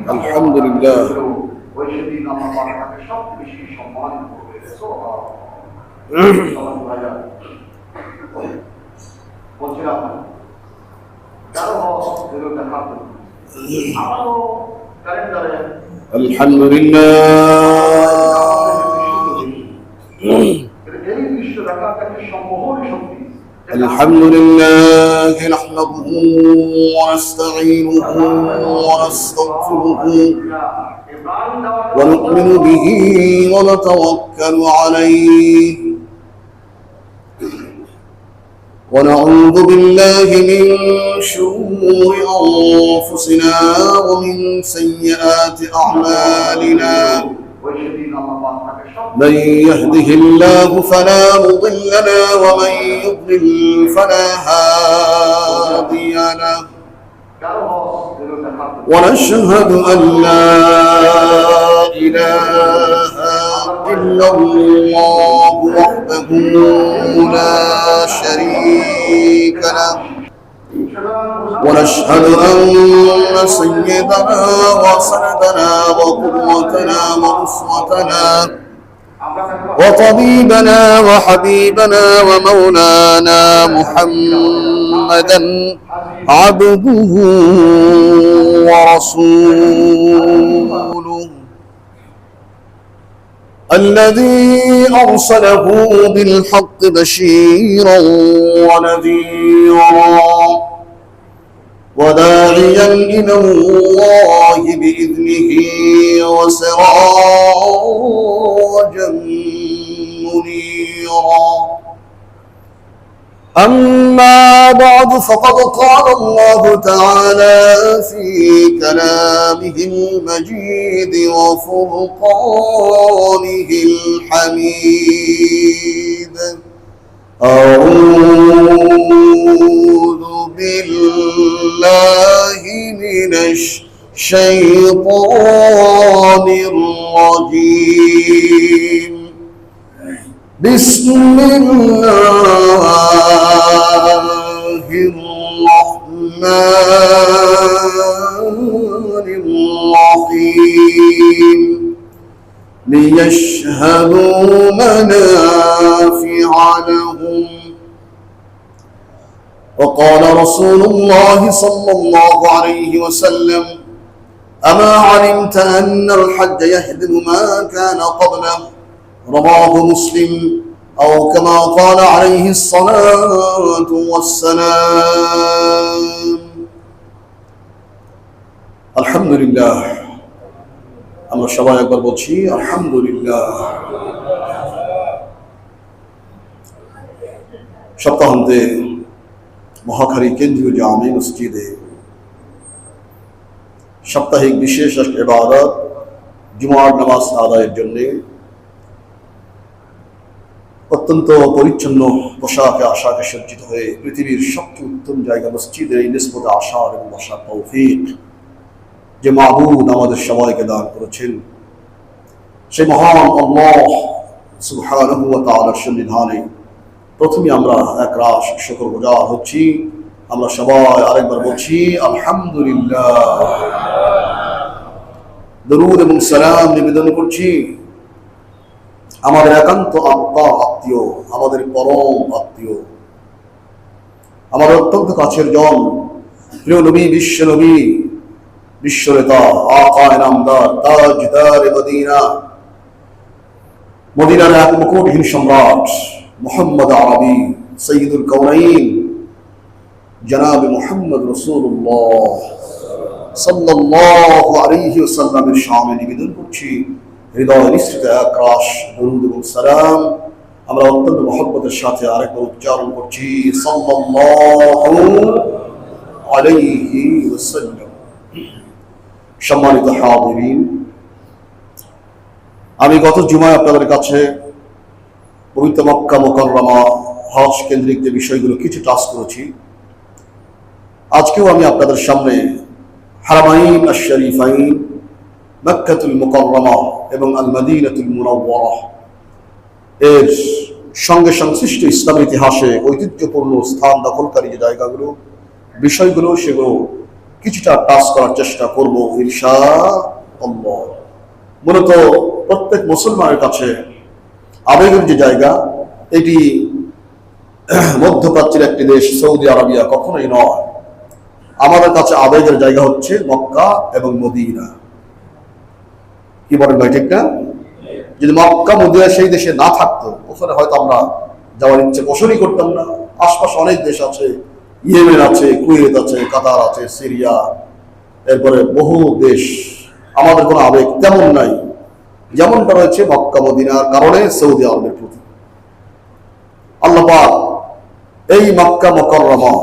আলহামদুলিল্লাহ। ওই সেদিন আল্লাহ পাক তাকে সব বেশি সম্মানিত করবে। বলছিলাম الحمد لله نحمده ونستعينه ونستغفره ونؤمن به ونتوكل عليه ونعوذ بالله من شرور أنفسنا ومن سيئات أعمالنا من يهده الله فلا مضل له ومن يضلل فلا هادي له ونشهد أن لا إله إلا الله وحده لا شريك له ونشهد أن سيدنا وسندنا وقدوتنا وأسوتنا وطبيبنا وحبيبنا ومولانا محمدا عبده ورسوله الذي أرسله بالحق بشيرا ونذيرا وداعيا إلى الله بإذنه وسراجا منيرا أما بعد فقد قال الله تعالى في كلامه المجيد وفرقانه الحميد أعوذ بالله من الشيطان الرجيم بسم الله الرحمن الرحيم ليشهدوا منافع لهم وقال رسول الله صلى الله عليه وسلم أما علمت أن الحج يهدم ما كان قبله رواه مسلم أو كما قال عليه الصلاة والسلام الحمد لله আমরা সবাই একবার বলছি আলহামদুলিল্লাহ। সপ্তাহান্তে মহাখালী কেন্দ্রীয় জামে মসজিদে সাপ্তাহিক বিশেষ ইবাদত জুমার নামাজ আদায়ের জন্য অত্যন্ত পরিচ্ছন্ন পোশাকে আশাকে সজ্জিত হয়ে পৃথিবীর সবচেয়ে উত্তম জায়গা মসজিদের এই নিসবতে আসার এবং বসার তৌফিক যে মাবুদ আমাদের সবাইকে দান করেছেন, সেই মহান আল্লাহ সুবহানাহু ওয়া তাআলার সন্নিধানে প্রথমে আমরা একরাশ শুকরগুজার হচ্ছি। আমরা সবাই আরেকবার বলছি আলহামদুলিল্লাহ। দরুদ এবং সালাম নিবেদন করছি আমাদের একান্ত আত্মীয়, আমাদের পরম আত্মীয়, আমাদের অত্যন্ত কাছের জন, প্রিয় নবী, বিশ্ব নবী, বিশ্বনেতা, আকা ইনামদার, তাজদার মদিনা, মদিনার এক মুকুটহীন সম্রাট মুহাম্মদ আরবি সৈয়দুল কাউনাইন জনাব মুহাম্মদ রাসূলুল্লাহ সাল্লাল্লাহু আলাইহি ওয়াসাল্লামের শানে নিবেদন করছি হৃদয় নিঃসৃত একরাশ দরুদ এবং সালাম। আমরা অত্যন্ত মহব্বতের সাথে আরেকবার উচ্চারণ করছি সাল্লাল্লাহু আলাইহি ওয়াসাল্লাম। সম্মানিত হাজিরিন, আমি গত জুমায় আপনাদের কাছে পবিত্র মক্কা মুকাররমা হজ কেন্দ্রিক যে বিষয়গুলো কিছু টাচ করেছি, আজকেও আমি আপনাদের সামনে হারামাইন আশ-শরীফাইন মক্কাতুল মুকাররমা এবং আল মদিনাতুল মুনাওয়ারা এর সঙ্গে সংশ্লিষ্ট ইসলামী ইতিহাসে ঐতিহ্যপূর্ণ স্থান দখলকারী যে জায়গাগুলো, বিষয়গুলো, সেগুলো কিছুটা টাচ করার চেষ্টা করব ইনশাআল্লাহ। মূলত প্রত্যেক মুসলমানের কাছে আবেগের যে জায়গা, এটি মধ্যপ্রাচ্যের একটি দেশ সৌদি আরবিয়া কখনোই নয়। আমাদের কাছে আবেগের জায়গা হচ্ছে মক্কা এবং মদিনা। কি বলেন ভাই, ঠিক না? যদি মক্কা মদিনা সেই দেশে না থাকতো, ওখানে হয়তো আমরা যাওয়ার ইচ্ছে পোষণই করতাম না। আশপাশে অনেক দেশ আছে, ইয়েমেন আছে, কুয়েত আছে, কাতার আছে, সিরিয়া, এরপরে বহু দেশ। আমাদের কোনো আবেগ তেমন নাই যেমনটা রয়েছে মক্কা মদিনার কারণে সৌদি আরবের প্রতি। আল্লাহ পাক এই মক্কা মুকাররমা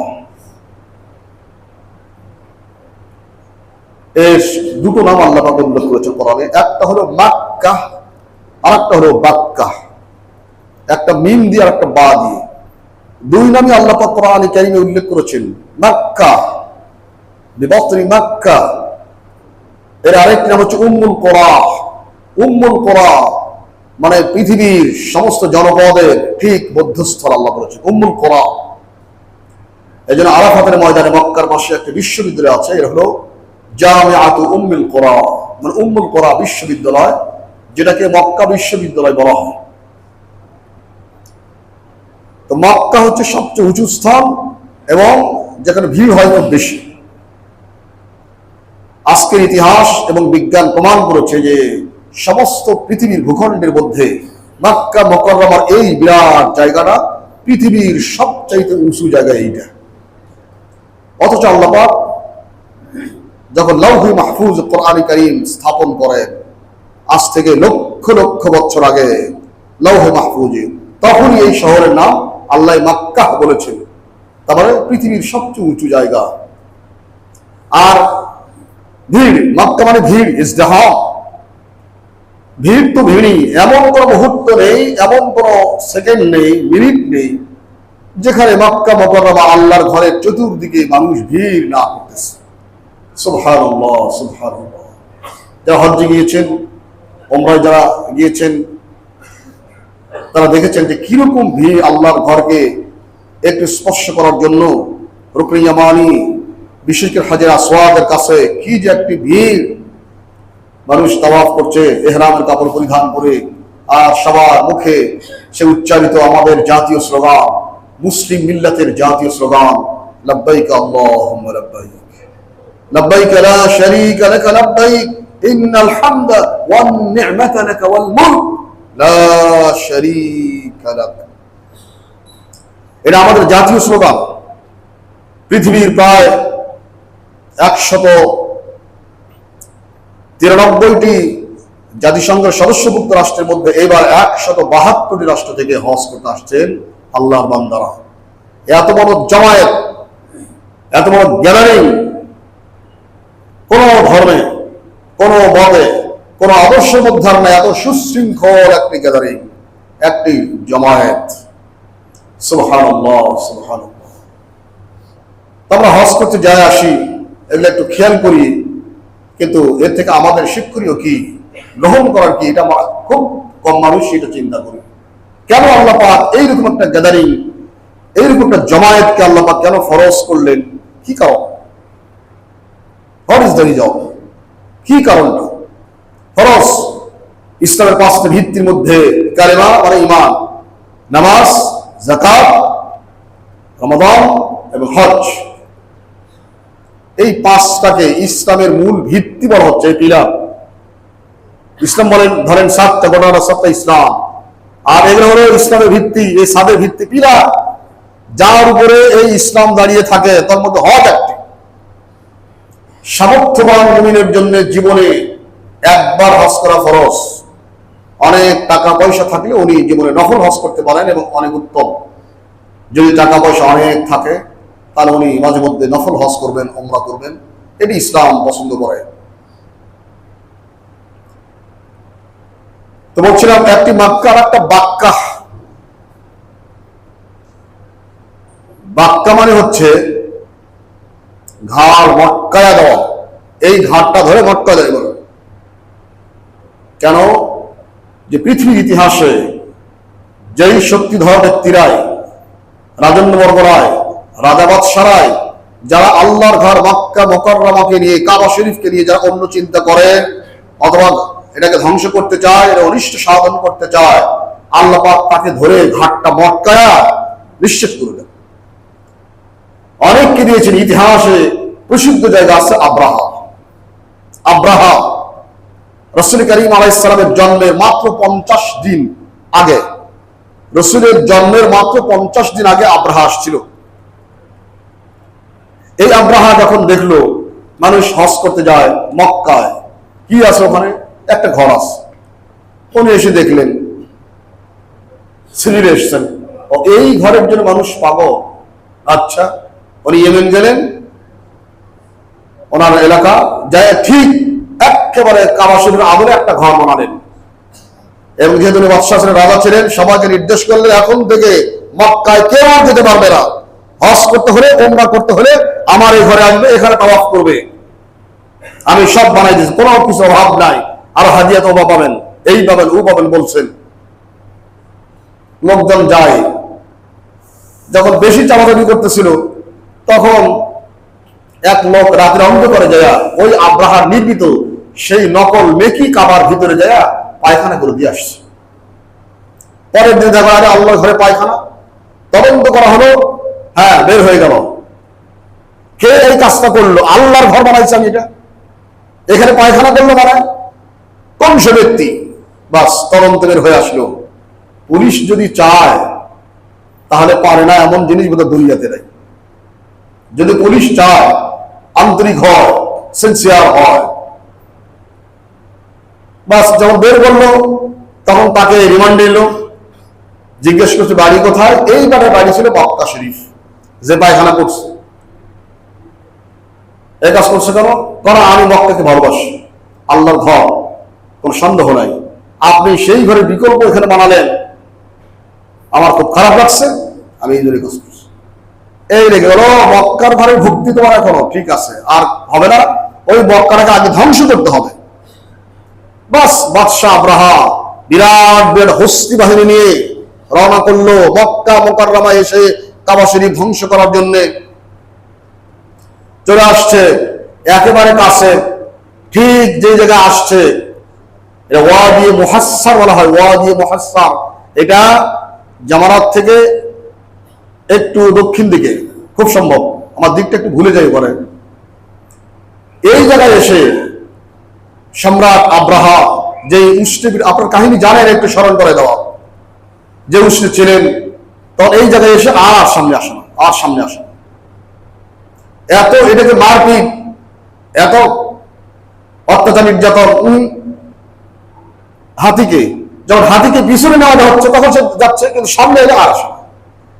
এর দুটো নাম আল্লাহ পাক উল্লেখ করেছেন কোরআনে। একটা হলো মাক্কা আর একটা হলো বাক্কা। একটা মিম দিয়ে আর একটা বা দিয়ে, দুই নামই আল্লাহ পাক কোরআনে কারীমে উল্লেখ করেছেন। মাক্কা বিবস্ত্রী মাক্কা, এর আরেকটি নাম হচ্ছে উম্মুল কোরা। উম্মুল কোরা মানে পৃথিবীর সমস্ত জনপদের ঠিক মধ্যস্থল আল্লাহ বলেছেন উম্মুল কোরা। এই জন্য আরাফাতের ময়দানে মক্কার পাশে একটা বিশ্ববিদ্যালয় আছে, এর হলো জামিআতু উম্মুল কোরা, মানে উম্মুল কোরা বিশ্ববিদ্যালয়, যেটাকে মক্কা বিশ্ববিদ্যালয় বলা হয়। তো মক্কা হচ্ছে সবচেয়ে উঁচু স্থান এবং যেখানে ভিড় হয় খুব বেশি। আজকের ইতিহাস এবং বিজ্ঞান প্রমাণ করেছে যে সমস্ত পৃথিবীর ভূখণ্ডের মধ্যে মক্কা মুকাররমার এই বিরাট জায়গাটা পৃথিবীর সবচাইতে উঁচু জায়গা এইটা। অথচ আল্লাহ পাক যখন লাউহে মাহফুজ কোরআন কারীম স্থাপন করেন আজ থেকে লক্ষ লক্ষ বছর আগে লাউহে মাহফুজে, তখনই এই শহরের নাম আল্লাহ মক্কা বলেছেন। তারপরে পৃথিবীর সবচেয়ে উঁচু জায়গা। আর ভিড়, মক্কা মানে ভিড়, ইজদিহাম। ভিড় তো ভিড়ই, এমন কোনো মুহূর্ত নেই, এমন কোনো সেকেন্ড নেই, মিনিট নেই যেখানে মক্কা মুকাররমা আল্লাহর ঘরের চতুর্দিকে মানুষ ভিড় না করতেছে। সুবহানাল্লাহ, সুবহানাল্লাহ। যারা হজ্জে গিয়েছেন, ওমরায় যারা গিয়েছেন, তারা দেখেছেন যে কিরকম ভিড় আল্লাহর ঘরকে একটু স্পর্শ করার জন্য। রুকনে ইয়ামানি, বিশেষ করে হাজরে আসওয়াদের কাছে কি যে একটি ভিড়। মানুষ তাওয়াফ করছে ইহরামের কাপড় পরিধান করে, আর সবার মুখে সে উচ্চারিত আমাদের জাতীয় স্লোগান, মুসলিম মিল্লাতের জাতীয় স্লোগান, লাব্বাইক আল্লাহুম্মা লাব্বাইক, লাব্বাইক লা শারীকা লাক লাব্বাইক, ইন্নাল হামদা ওয়ান নি'মাতা লাক ওয়াল মুলক লা শারীকা লাক। এটা আমাদের জাতীয় স্লোগান। পৃথিবীর প্রায় 193টি জাতিসংঘের সদস্যভুক্ত রাষ্ট্রের মধ্যে এবার 172টি রাষ্ট্র থেকে হজ করতে আসছেন আল্লাহর বান্দারা। এত বড় জামায়াত, এত বড় গ্যাদারিং, কোন ধর্মে, কোন মতে, কোন আদর্শের মধ্যে আর নাই এত সুশৃঙ্খল একটি গ্যাদারিং, একটি জামায়াত। সুবহানাল্লাহ, সুবহানাল্লাহ। আমরা হজ করতে যাই আসি, এগুলো একটু খেয়াল করি, কিন্তু এর থেকে আমাদের শিক্ষণীয় কি, গ্রহণ করার কি, এটা খুব কম মানুষ এটা চিন্তা করি। কেন আল্লাহ পাক এইরকম একটা গ্যাদারিং, এইরকম একটা জমায়েতকে আল্লাহ পাক কেন ফরজ করলেন? কি কারণ? What is the reason? কি কারণটা? ফরজ ইসলামের 5টি ভিত্তির মধ্যে কালেমা মানে ঈমান, নামাজ, যাকাত, রমাদান এবং হজ। এই 5টাকে ইসলামের মূল ভিত্তি বলা হচ্ছে, এই পিলার। ইসলাম বলেন, ধরেন 7টা, গোটা 7টা ইসলাম, আর এগুলো হলো ইসলামের ভিত্তি, এই 7 ভিত্তি পিলার, যার উপরে এই ইসলাম দাঁড়িয়ে থাকে। তার মধ্যে হজ একটি। সামর্থ্যবান মুমিনের জন্য জীবনে একবার হজ করা ফরজ। অনেক টাকা পয়সা থাকলে উনি জীবনে নফল হজ করতে পারেন এবং অনেক উত্তম। যদি টাকা পয়সা অনেক থাকে তাহলে উনি মাঝে মধ্যে নফল হজ করবেন, উমরা করবেন। এটি ইসলাম পছন্দ করে। তো বলছিলাম একটি মক্কা আর একটা বাক্কা। বাক্কা মানে হচ্ছে ঘাড় মটকায়া দেওয়া। এই ঘাটটা ধরে মটকা দেয় বলে। কেন? যে পৃথিবীর ইতিহাসে যেই শক্তিধর ব্যক্তিরাই, রাজন্য বর্গরায়, রাজা বাদশারাই যারা আল্লাহর ঘর মক্কা মুকাররমাকে নিয়ে, কাবা শরীফকে নিয়ে যারা অন্য চিন্তা করে অথবা এটাকে ধ্বংস করতে চায়, এর অনিষ্ট সাধন করতে চায়, আল্লাহ পাক তাকে ধরে ঘাটটা মটকায়া নিশ্চিত করে দেন। অনেককে দিয়েছেন, ইতিহাসে প্রসিদ্ধ জায়গা আছে আব্রাহা রাসূল করিম আলাইহিস সালামের জন্মের মাত্র 50 দিন আগে, রাসূলের জন্মের মাত্র 50 দিন আগে আব্রাহা আসছিল। এই আব্রাহা যখন দেখলো মানুষ হজ করতে যায় মক্কায়, কি আছে ওখানে, একটা ঘর আছে, উনি এসে দেখলেন, সিরিয়াল এসছেন, ও এই ঘরের জন্য মানুষ পাগল। আচ্ছা, উনি ইয়েমেন গেলেন, ওনার এলাকা যায় ঠিক একেবারে কাবা শরীফের আদলে একটা ঘর বানালেন, এবং যেহেতু উনি বাদশাহ ছিলেন, রাজা ছিলেন, সবাইকে নির্দেশ করলেন এখন থেকে মক্কায় কেউ আর যেতে পারবে না, হজ করতে হলে, উমরা করতে হলে আমার এই ঘরে আসবে, এখানে তাওয়াফ করবে, আমি সব বানাই দিয়েছি, কোনো কিছু অভাব নাই, আর হাদিয়া তো পাবেন, এই পাবেন ও পাবেন বলছেন। লোকজন যায়, যখন বেশি চাপাচাপি করতেছিল তখন এক লোক রাতের অন্ধকারে যায় ওই আব্রাহার নির্মিত সেই নকল মেকি কাবার ভিতরে যায় পায়খানা করে দিয়ে আসছে। পরের দিন দেখা যায় আল্লাহর ঘরে পায়খানা, তদন্ত করা হলো, হ্যাঁ বের হয়ে গেল। কে এই কাজটা করলো? আল্লাহর ঘর বানাইছে আমি, এটা এখানে পায়খানা করলো বানায় কোন সে ব্যক্তি? বাস তদন্ত বের হয়ে আসলো। পুলিশ যদি চায় তাহলে পারে না এমন জিনিস বোধহয় দুনিয়াতে নাই। যদি পুলিশ চায়, আন্তরিক হয়, সিনসিয়ার হয়, বাস যখন বের করলো তখন তাকে রিমান্ডে এলো, জিজ্ঞেস করছে বাড়ি কোথায়? এইবারে বাড়ি ছিল মক্কা শরীফ। যে পায়খানা করছে, এই কাজ করছে কেন? কারণ আমি মক্কাকে ভালোবাসি, আল্লাহর ঘর, কোন সন্দেহ নাই। আপনি সেই ঘরে বিকল্প এখানে বানালেন, আমার খুব খারাপ লাগছে, আমি এই জন্য কাজ করছি। এই রেখে গেল মক্কার ঘরে ভক্তি তোমার এখনো ঠিক আছে, আর হবে না, ওই মক্কাটাকে আগে ধ্বংস করতে হবে। বাস বাদশাহ আব্রাহা বিরাট বিরাট হস্তি বাহিনী নিয়ে রওনা করলো মক্কা মুকাররমায় এসে কাবা শরীফ ধ্বংস করার জন্য। চলে আসছে একেবারে কাছে, ঠিক যে জায়গায় আসছে ওয়াদি মুহাসসার বলা হয়, ওয়াদি মুহাসসার, এটা জামারাত থেকে একটু দক্ষিণ দিকে, খুব সম্ভব, আমার দিকটা একটু ভুলে যাই পরে। এই জায়গায় এসে সম্রাট আব্রাহা, যে উষ্টে, আপনার কাহিনী জানেন, একটু স্মরণ করে দেওয়া, যে উষ্টে ছিলেন, তখন এই জায়গায় এসে আর সামনে আসে না, আর সামনে আসে না। এত এটাকে মারপিট, এত অত্যাচার নির্যাতন। হাতিকে যখন হাতিকে পিছনে নেওয়া হচ্ছে তখন সে যাচ্ছে, কিন্তু সামনে এলে আর আসে না।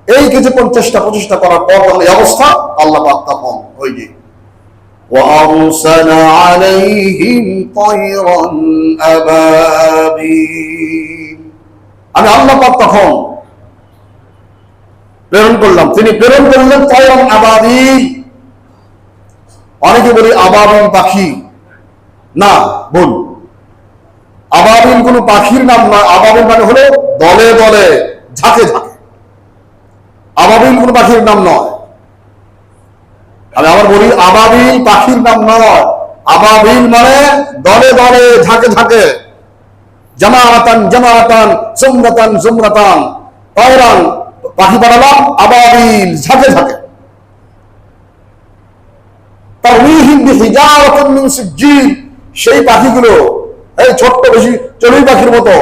এই কিছু প্রচেষ্টা করার পর তখন এই অবস্থা, আল্লাহ পাক তখন ওই যে وَأَرْسَلَ عَلَيْهِمْ طَيْرًا أَبَابِيلَ, আমি আল্লাহ পাক তখন প্রেরণ করলাম, তিনি প্রেরণ করলেন তয়রান আবাবিল। অনেকে বলি আবাবিল পাখি, না ভুল, আবাবিল কোন পাখির নাম নয়। আবাবিল মানে হলো দলে দলে, ঝাঁকে ঝাঁকে, আবাবিল কোন পাখির নাম নয়। আমি আবার বলি আবাবিল পাখির নাম নয়, আবাবিল মানে দলে দলে, ঝাঁকে ঝাঁকে, জামাআতান জামাআতান, জুমরাতান জুমরাতান, তয়রান পাখি বানালাম, আবাবিল ঝাঁকে ঝাঁকে। তারমিহিম বিহিজারাতিন মিন সিজ্জিল, সেই পাখিগুলো এই ছোট্ট, বেশি চড়ুই পাখির মতো,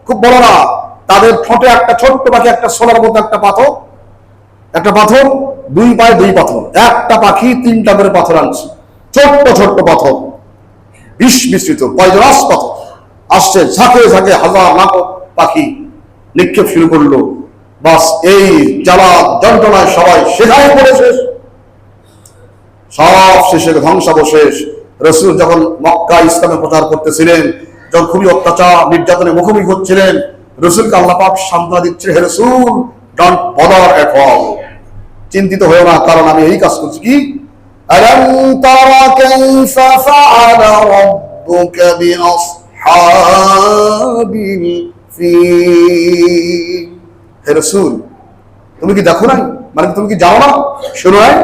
খুব বড় না, তাদের ঠোঁটে একটা ছোট্ট পাখি, একটা সোলার মতো একটা পাথর, দুই পায়ে দুই পাথর, একটা পাখি 3টা করে পাথর আনছে, ছোট্ট ছোট্ট পাথর, বিষ মিশ্রিত পয়জনাস পাথর আসছে, ঝাঁকে ঝাঁকে হাজার লাখ পাখি নিক্ষেপ শুরু করলো। বাস এই জ্বালা যন্ত্রণায় সবাই সেখানে পড়েছে, সব শেষে ধ্বংসাবশেষ। রাসূল যখন মক্কা ইসলামে প্রচার করতেছিলেন, যখন খুবই অত্যাচার নির্যাতনের মুখোমুখি হচ্ছিলেন, রাসূলকে আল্লাহ পাক সান্ত্বনা দিচ্ছে, হে রাসূল, ডোন্ট বদার এট অল, চিন্তিত হয়েও না, কারণ আমি এই কাজ করছি। কি আলাম তারা কাইফা ফাআলা রাব্বুকা বিআসহাবিল ফিল, হে রাসূল তুমি কি দেখো নাই, মানে তুমি কি জানো না, শুনো নাই,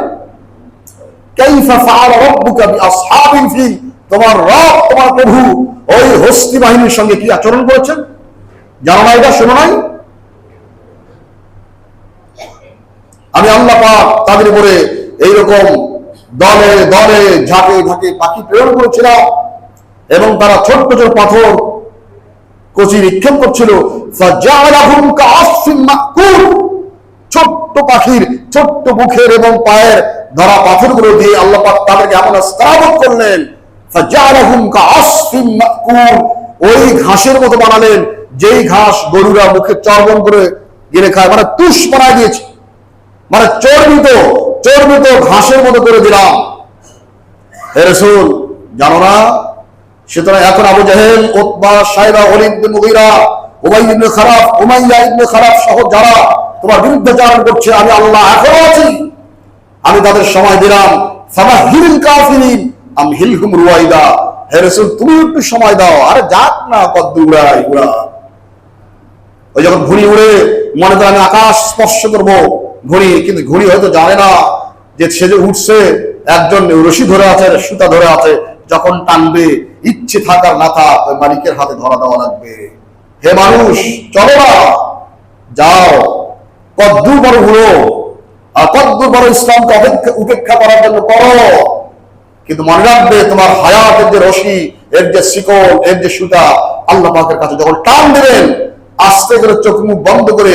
কাইফা ফাআলা রাব্বুকা বিআসহাবিল ফিল, তোমার রব তোমার প্রভু ওই হস্তি বাহিনীর সঙ্গে কি আচরণ করেছেন? জানো না এটা, শোনো নাই? আমি আল্লাহ পাক তাদের উপরে এইরকম দলে দলে ঝাঁকে ঝাঁকে পাখি প্রেরণ করেছিলাম এবং তারা ছোট্ট ছোট পাথর কচি নিক্ষেপ করছিল। ফাজালাহুম কাআসফিন মাকুল, ছোট্ট পাখির ছোট্ট মুখের এবং পায়ের ধরা পাথরগুলো দিয়ে আল্লাহ পাক তাদেরকে এমন স্থাপন করলেন, ফাজালাহুম কাআসফিন মাকুল, ওই ঘাসের মতো বানালেন যেই ঘাস গরুরা মুখে চর্বণ করে গিলে খায়, মানে তুষ বানায় দিয়েছে, মানে চর্বিত চর্বিত ঘাসের মতো করে দিলাম। হে রাসূল জানো না? সুতরাং এখন আবু জাহেল, উতবা, শাইবা, ওয়ালিদ বিন মুগীরা, উমাইয়া ইবনে খালাফ, উমাইয়া ইবনে খালাফ সহ যারা তোমার বিরুদ্ধাচরণ করছে, আমি আল্লাহ এখনো আছি, আমি তাদের সময় দিলাম। ফামাহিল কাফিরিন আমহিলহুম রুয়াইদা, হে রাসূল তুমি একটু সময় দাও, আরে যাক না কদ্দুর উড়াই উড়া। ওই যখন ঘুড়ি উড়ে মনে করে আমি আকাশ স্পর্শ করবো ঘুড়ি, কিন্তু ঘুড়ি হয়তো জানে না যে সে যে উঠছে একজন রশি ধরে আছে, সুতা ধরে আছে, যখন টানবে ইচ্ছে থাকার না থাক ওই মালিকের হাতে ধরা দেওয়া লাগবে। হে মানুষ চলো না, যাও, কদ্দুর বড় উড়ো আর কদ্দুর বড় ইসলামকে উপেক্ষা করার জন্য করো, কিন্তু মনে রাখবে তোমার হায়াতের যে রশি, এর যে শিকল, এর যে সুতা, আল্লাহ পাকের কাছে যখন টান দেবেন আস্তে করে চোখ মুখ বন্ধ করে,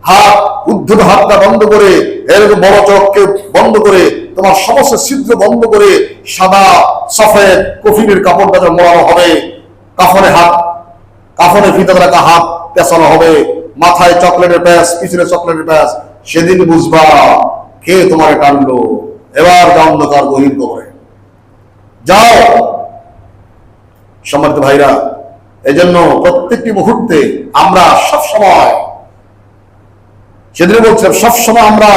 হাত উদ্ধত হাতটা বন্ধ করে, এরকম বড় চোখকে বন্ধ করে, তোমার সমস্ত ছিদ্র বন্ধ করে সাদা সফেদ কফিনের কাপড়টা মোড়ানো হবে, কাফনে হাত, কাফনের ভিতরে রাখা হাত পেছানো হবে, মাথায় চকলেটের প্যাঁচ, পিছনে চকলেটের প্যাঁচ, সেদিন বুঝবা কে তোমার টানলো। এবার অন্ধকার গহীন কবরে যাও। সম্মানিত ভাইরা, এজন্য প্রত্যেকটি মুহূর্তে আমরা সবসময়, সেদিন বলছিলাম, সবসময় আমরা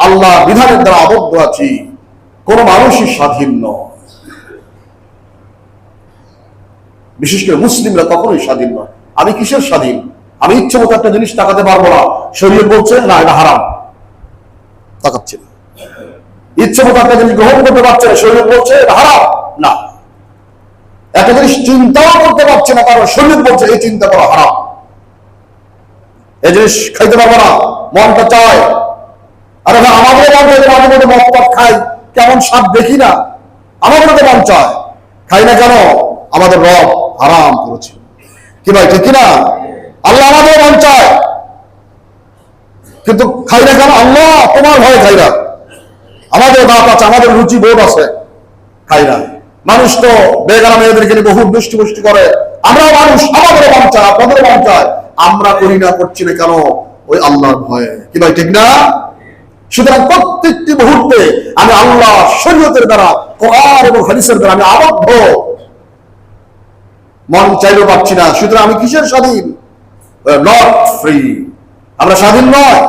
আল্লাহ বিধানের দ্বারা আবদ্ধ আছি, কোন মানুষই স্বাধীন নয়, বিশেষ করে মুসলিমরা কখনোই স্বাধীন নয়। আমি কিসের স্বাধীন? আমি ইচ্ছে মতো একটা জিনিস তাকাতে পারবো না, শরীয়ত বলছে না এটা হারাম, তাকাচ্ছি না। ইচ্ছে মতো একটা জিনিস গ্রহণ করতে পারছে না, শরীয়ত বলছে এটা হারাম না। একটা জিনিস চিন্তাও করতে পারছে না, কারণ শরীয়ত বলছে এই চিন্তা করা হারাম। এই জিনিস খাইতে পারবো না, মনটা চায়, আরে ভাই আমাদের মতো মদ টদ খাই, কেমন স্বাদ দেখি না, আমাদের তো মন চায়, খাই না কেন? আমাদের রব হারাম করেছে, কি ভাই ঠিক কিনা? আল্লাহ আমাদের মন চায় কিন্তু খাই না কেন? আল্লাহ তোমার ভয় খাই না, আমাদের দাঁত আছে, আমাদের রুচি বোধ আছে, খাই না। মানুষ তো বেগানা মেয়েদেরকে নিয়ে বহু দুষ্টি মুষ্টি করে, আমরাও মানুষ, আমাদেরও মন চায়, আপনাদেরও মন চায়, আমরা করি না, করছি না কেন? ওই আল্লাহর ভয়ে, কি ভাই ঠিক না? সুতরাং প্রত্যেকটি মুহূর্তে আমি আল্লাহ শরীয়তের দ্বারা, কোরআন এবং হাদিসের দ্বারা আমি আবদ্ধ, মন চাইলেও পাচ্ছি না। সুতরাং আমি কিসের স্বাধীন? নট ফ্রি, আমরা স্বাধীন নয়,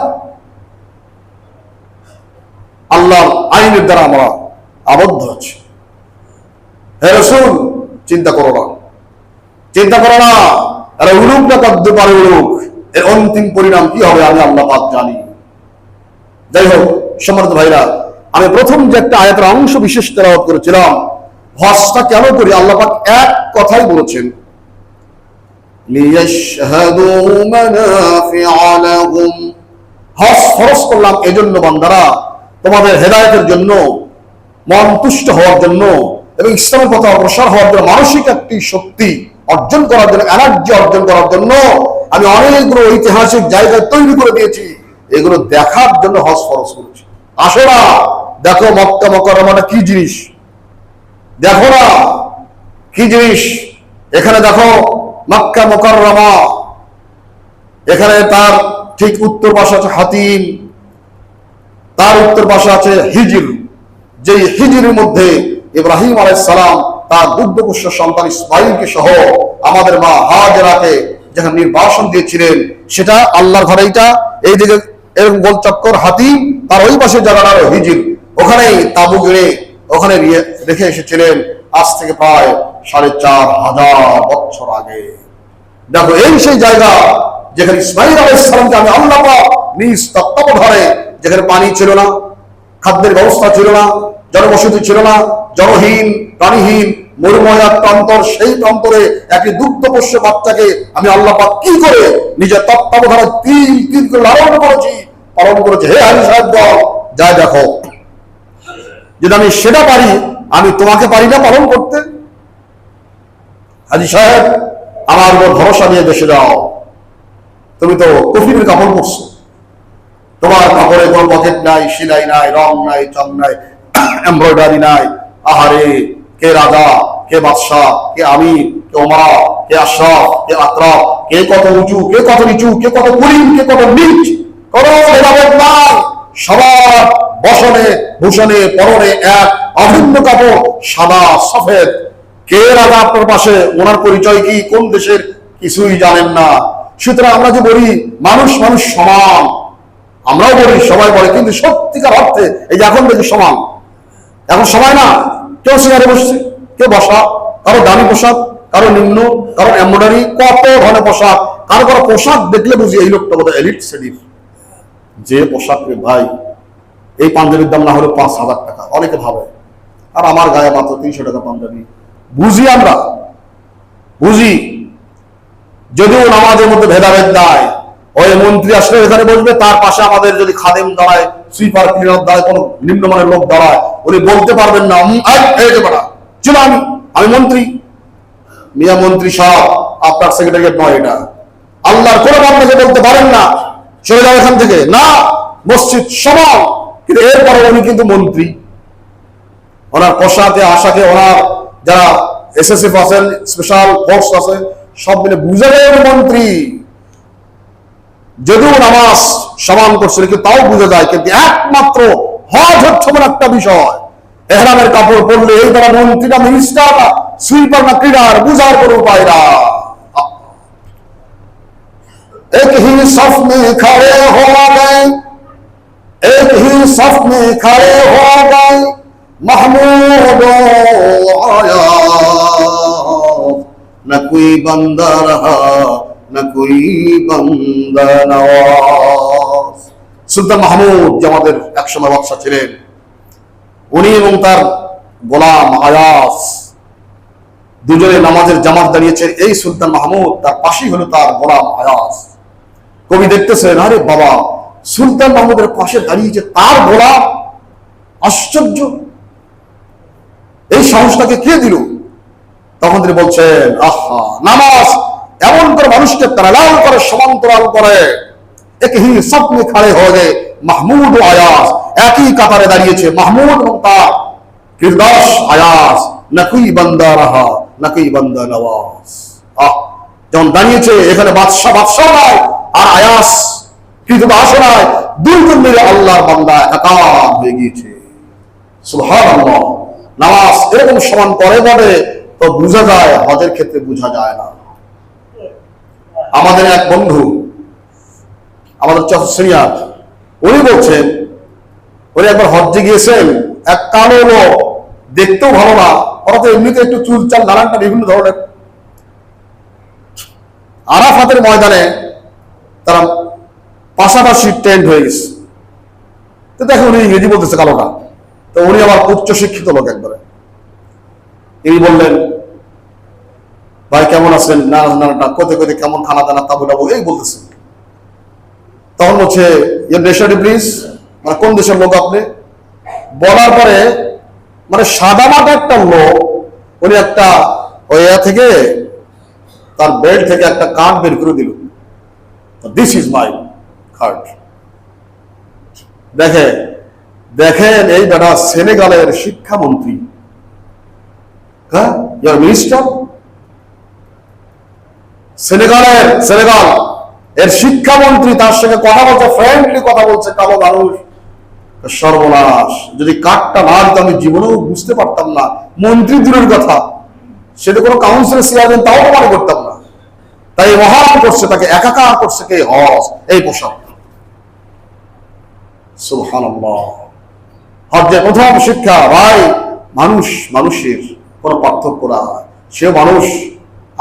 আল্লাহর আইনের দ্বারা আমরা আবদ্ধ আছি। হে রাসূল চিন্তা করো না, চিন্তা করো না, আরে উলুক না করতে পারে উলুক, এর অন্তিম পরিণাম কি হবে আমি আল্লাহ পাক জানি। যাই হোক সম্মানিত ভাইরা, আমি প্রথম যে একটা আয়াতের অংশ বিশেষ তেলাওয়াত করেছিলাম, হজটা কেন করি? আল্লাহ পাক এক কথাই বলেছেন, লিয়াশহাদু মানাফিআ লাহুম, হজ ফরজ করলাম এজন্য বান্দারা তোমাদের হেদায়েতের জন্য, মন তুষ্ট হওয়ার জন্য এবং ইসলামের পথে অগ্রসর হওয়ার জন্য, মানসিক একটি শক্তি অর্জন করার জন্য, এনার্জি অর্জন করার জন্য আমি অনেকগুলো ঐতিহাসিক জায়গা তৈরি করে দিয়েছি, এগুলো দেখার জন্য হজ ফরজ করেছি। আসো না, দেখো মক্কা মুকাররমাটা কি জিনিস, দেখো না কি জিনিস। এখানে দেখো মক্কা মুকাররমা, এখানে তার ঠিক উত্তর পাশে আছে হাতিম, তার উত্তর পাশে আছে হিজর, যে হিজরের মধ্যে ইব্রাহিম আলাইহিস সালাম তার দুগ্ধপুষ্য সন্তান ইসমাইলকে সহ আমাদের মা হাজেরাকে যখন নির্বাসন দিয়েছিলেন, সেটা আল্লাহর ঘর। এইটা এইদিকে এরকম গোল চক্কর হাতিম, তার ওই পাশে জায়গাটা হিজর, ওখানেই তাবু গেড়ে ওখানে রেখে এসেছিলেন আজ থেকে প্রায় ৪৫০০ বছর আগে। দেখো এই সেই জায়গা যেখানে ইসমাইল আলাইহিস সালামকে আমি আল্লাহ পাক নিজ তত্ত্বাবধানে, যেখানে পানি ছিল না, খাদ্যের ব্যবস্থা ছিল না, জনবসতি ছিল না, জনহীন প্রাণীহীন মরুময় এক প্রান্তর, সেই প্রান্তরে একটি দুগ্ধপোষ্য বাচ্চাকে আমি আল্লাহ পাক কি করে নিজের তত্ত্বাবধানে তিল তিল করে লালন করেছি, পালন করেছে। হে হাজি সাহেব দল, যাই দেখো, যদি আমি সেটা পারি, আমি তোমাকে পারি না পালন করতে? হাজি সাহেব, আমার উপর ভরসা নিয়ে দেশে যাও। তুমি তো কফিনের কাপড় পরছো, তোমার কাপড়ে কোনো পকেট নাই, সেলাই নাই, রং নাই, চং নাই, এমব্রয়ডারি নাই। আহারে, কে রাজা, কে বাদশাহ, কে আমির, কে ওমরা, কে আশরাফ, কে আতরাফ, কে কত উঁচু, কে কত নিচু, কে কত করিম, কে কত নিচ, কোনো ভেদাভেদ নাই। সবার বসনে ভূষণে পরনে এক অভিন্ন কাপড়, সাদা সফেদ। কে রাজা আপনার পাশে, ওনার পরিচয় কি, কোন দেশের, কিছুই জানেন না। সুতরাং আমরা যে বলি মানুষ মানুষ সমান, আমরাও বলি, সবাই বলে, কিন্তু সত্যিকার অর্থে এই যে এখন দেখি সমান, এখন সবাই না। কেউ চেয়ারে বসছে, কেউ বসা, কারো দামি পোশাক, কারো নিম্ন, কারো এমব্রয়ডারি, কত ধরনের পোশাক। কারো কারো পোশাক দেখলে বুঝি এই লোকটা বোধহয় এলিট শ্রেণীর। যে পোশাক রে ভাই, এই পাঞ্জাবির দাম না হলো 5,000 টাকা, অনেকে ভাবে, আর আমার গায়ে মাত্র 300 টাকা পাঞ্জাবি। বুঝি, আমরা বুঝি, যদিও নামাজের মধ্যে ভেদাভেদ নাই। ওই মন্ত্রী আসলে এখানে বসবে, তার পাশে আমাদের যদি খাদেম দাঁড়ায়, সুইপার ক্লিনার দাঁড়ায়, কোন নিম্নমানের লোক দাঁড়ায়, উনি বলতে পারবেন না চলো আমি মন্ত্রী। মিয়া মন্ত্রী সাহেব, আপনার সেক্রেটারিয়েট নয় এটা। আল্লাহর কোন বান্দাকে বলতে পারেন না চলে যাও এখান থেকে, না, মসজিদ সমান। কিন্তু এরপরে উনি কিন্তু মন্ত্রী। ওনার পোশাকে আশাকে, ওনার যারা এসএসএফ আছেন, স্পেশাল ফোর্স আছে, সব মিলে বুঝে যায় উনি মন্ত্রী। যদিও নামাজ সমান করছিল, কিন্তু তাও বুঝে যায়। কিন্তু একমাত্র হজ হচ্ছে একটা বিষয়, এহরামের কাপড় পরলে এই দ্বারা মন্ত্রী না মিনিস্টার না সুইপার না ক্লিনার, বুঝার কোনো উপায় না। एक ही सफ में खड़े हो गए, एक ही सफ में खड़े हो गए महमूद आया, न कोई बंदा रहा न कोई बंदा नवाज। সুলতান মাহমুদ যে আমাদের একসময় বাদশা ছিলেন, উনি এবং তার গোলাম আয়াস দুজনে নামাজের জামাত দাঁড়িয়েছেন। এই সুলতান মাহমুদ, তার পাশেই হলো তার গোলাম আয়াস। কবি দেখতেছেন, আরে বাবা, সুলতান মাহমুদের পাশে দাঁড়িয়েছে তার গোলাম, আশ্চর্য, এই সাহসটাকে কে দিল? তখন তিনি বলছেন, আহা, নামাজ এমন করে মানুষকে প্যারালাল করে, সমান্তরাল করে। একই স্বপ্নে খাড়ে হয়ে যায় মাহমুদ ও আয়াস, একই কাতারে দাঁড়িয়েছে মাহমুদ এবং তার কিরদাস আয়াস। নাকুই বান্দা রাহা নাকুই বান্দা নওয়াজ। যেমন দাঁড়িয়েছে এখানে বাদশাহ বাদশাহ নয়, আর আয়াস কিরদাস নয়, দুইজন মিলে আল্লাহর বান্দা একাকার হয়ে গিয়েছে। সুবহানাল্লাহ। নামাজ এরকম সমান করে বলে তো বোঝা যায়, হজের ক্ষেত্রে বোঝা যায় না। আমাদের এক বন্ধু, আমাদের সিনিয়র, উনি বলছেন, উনি একবার হজ্জে গিয়েছেন, এক কালো লোক, দেখতেও ভালো না, ওরা তো এমনিতে একটু চুল চাল নানানটা বিভিন্ন ধরনের। আরাফাতের ময়দানে তারা পাশাপাশি টেন্ট হয়ে গেছে। তো দেখো উনি ইংরেজি বলতেছে কালোটা, তো উনি আবার উচ্চ শিক্ষিত লোক একবারে। তিনি বললেন, ভাই কেমন আছেন, না না কোথা কোথা কেমন খানা দানা তাবু টাবু এই বলতেছেন। তখন বলছে, ইয়ে নেশারি প্লিজ, মানে কোন দেশের লোক আপনি? বলার পরে মানে সাদা মাটা একটা লোক, উনি একটা ওই থেকে তার বেল্ট থেকে একটা কার্ড বের করে দিল, দিস ইজ মাই কার্ড। দেখেন এই বেটা সেনেগালের শিক্ষামন্ত্রী, হ্যাঁ, ইয়ার মিনিস্টার, সেনেগাল এর শিক্ষামন্ত্রী, তার সঙ্গে কথা বলছে, ফ্রেন্ডলি কথা বলছে, কালো মানুষ। সর্বনাশ, যদি কার্ডটা না দিত আমি জীবনেও বুঝতে পারতাম না। মন্ত্রী দূরের কথা, সেটা কোনো কাউন্সিলের চেয়ারম্যান তাও মনে করতাম না। তাই মহান করছে, তাকে একাকার করছে কে? হজ, এই পোশাক। সুবহানাল্লাহ। হজ্জের প্রথম শিক্ষা, ভাই, মানুষ মানুষের কোনো পার্থক্য না, সেও মানুষ,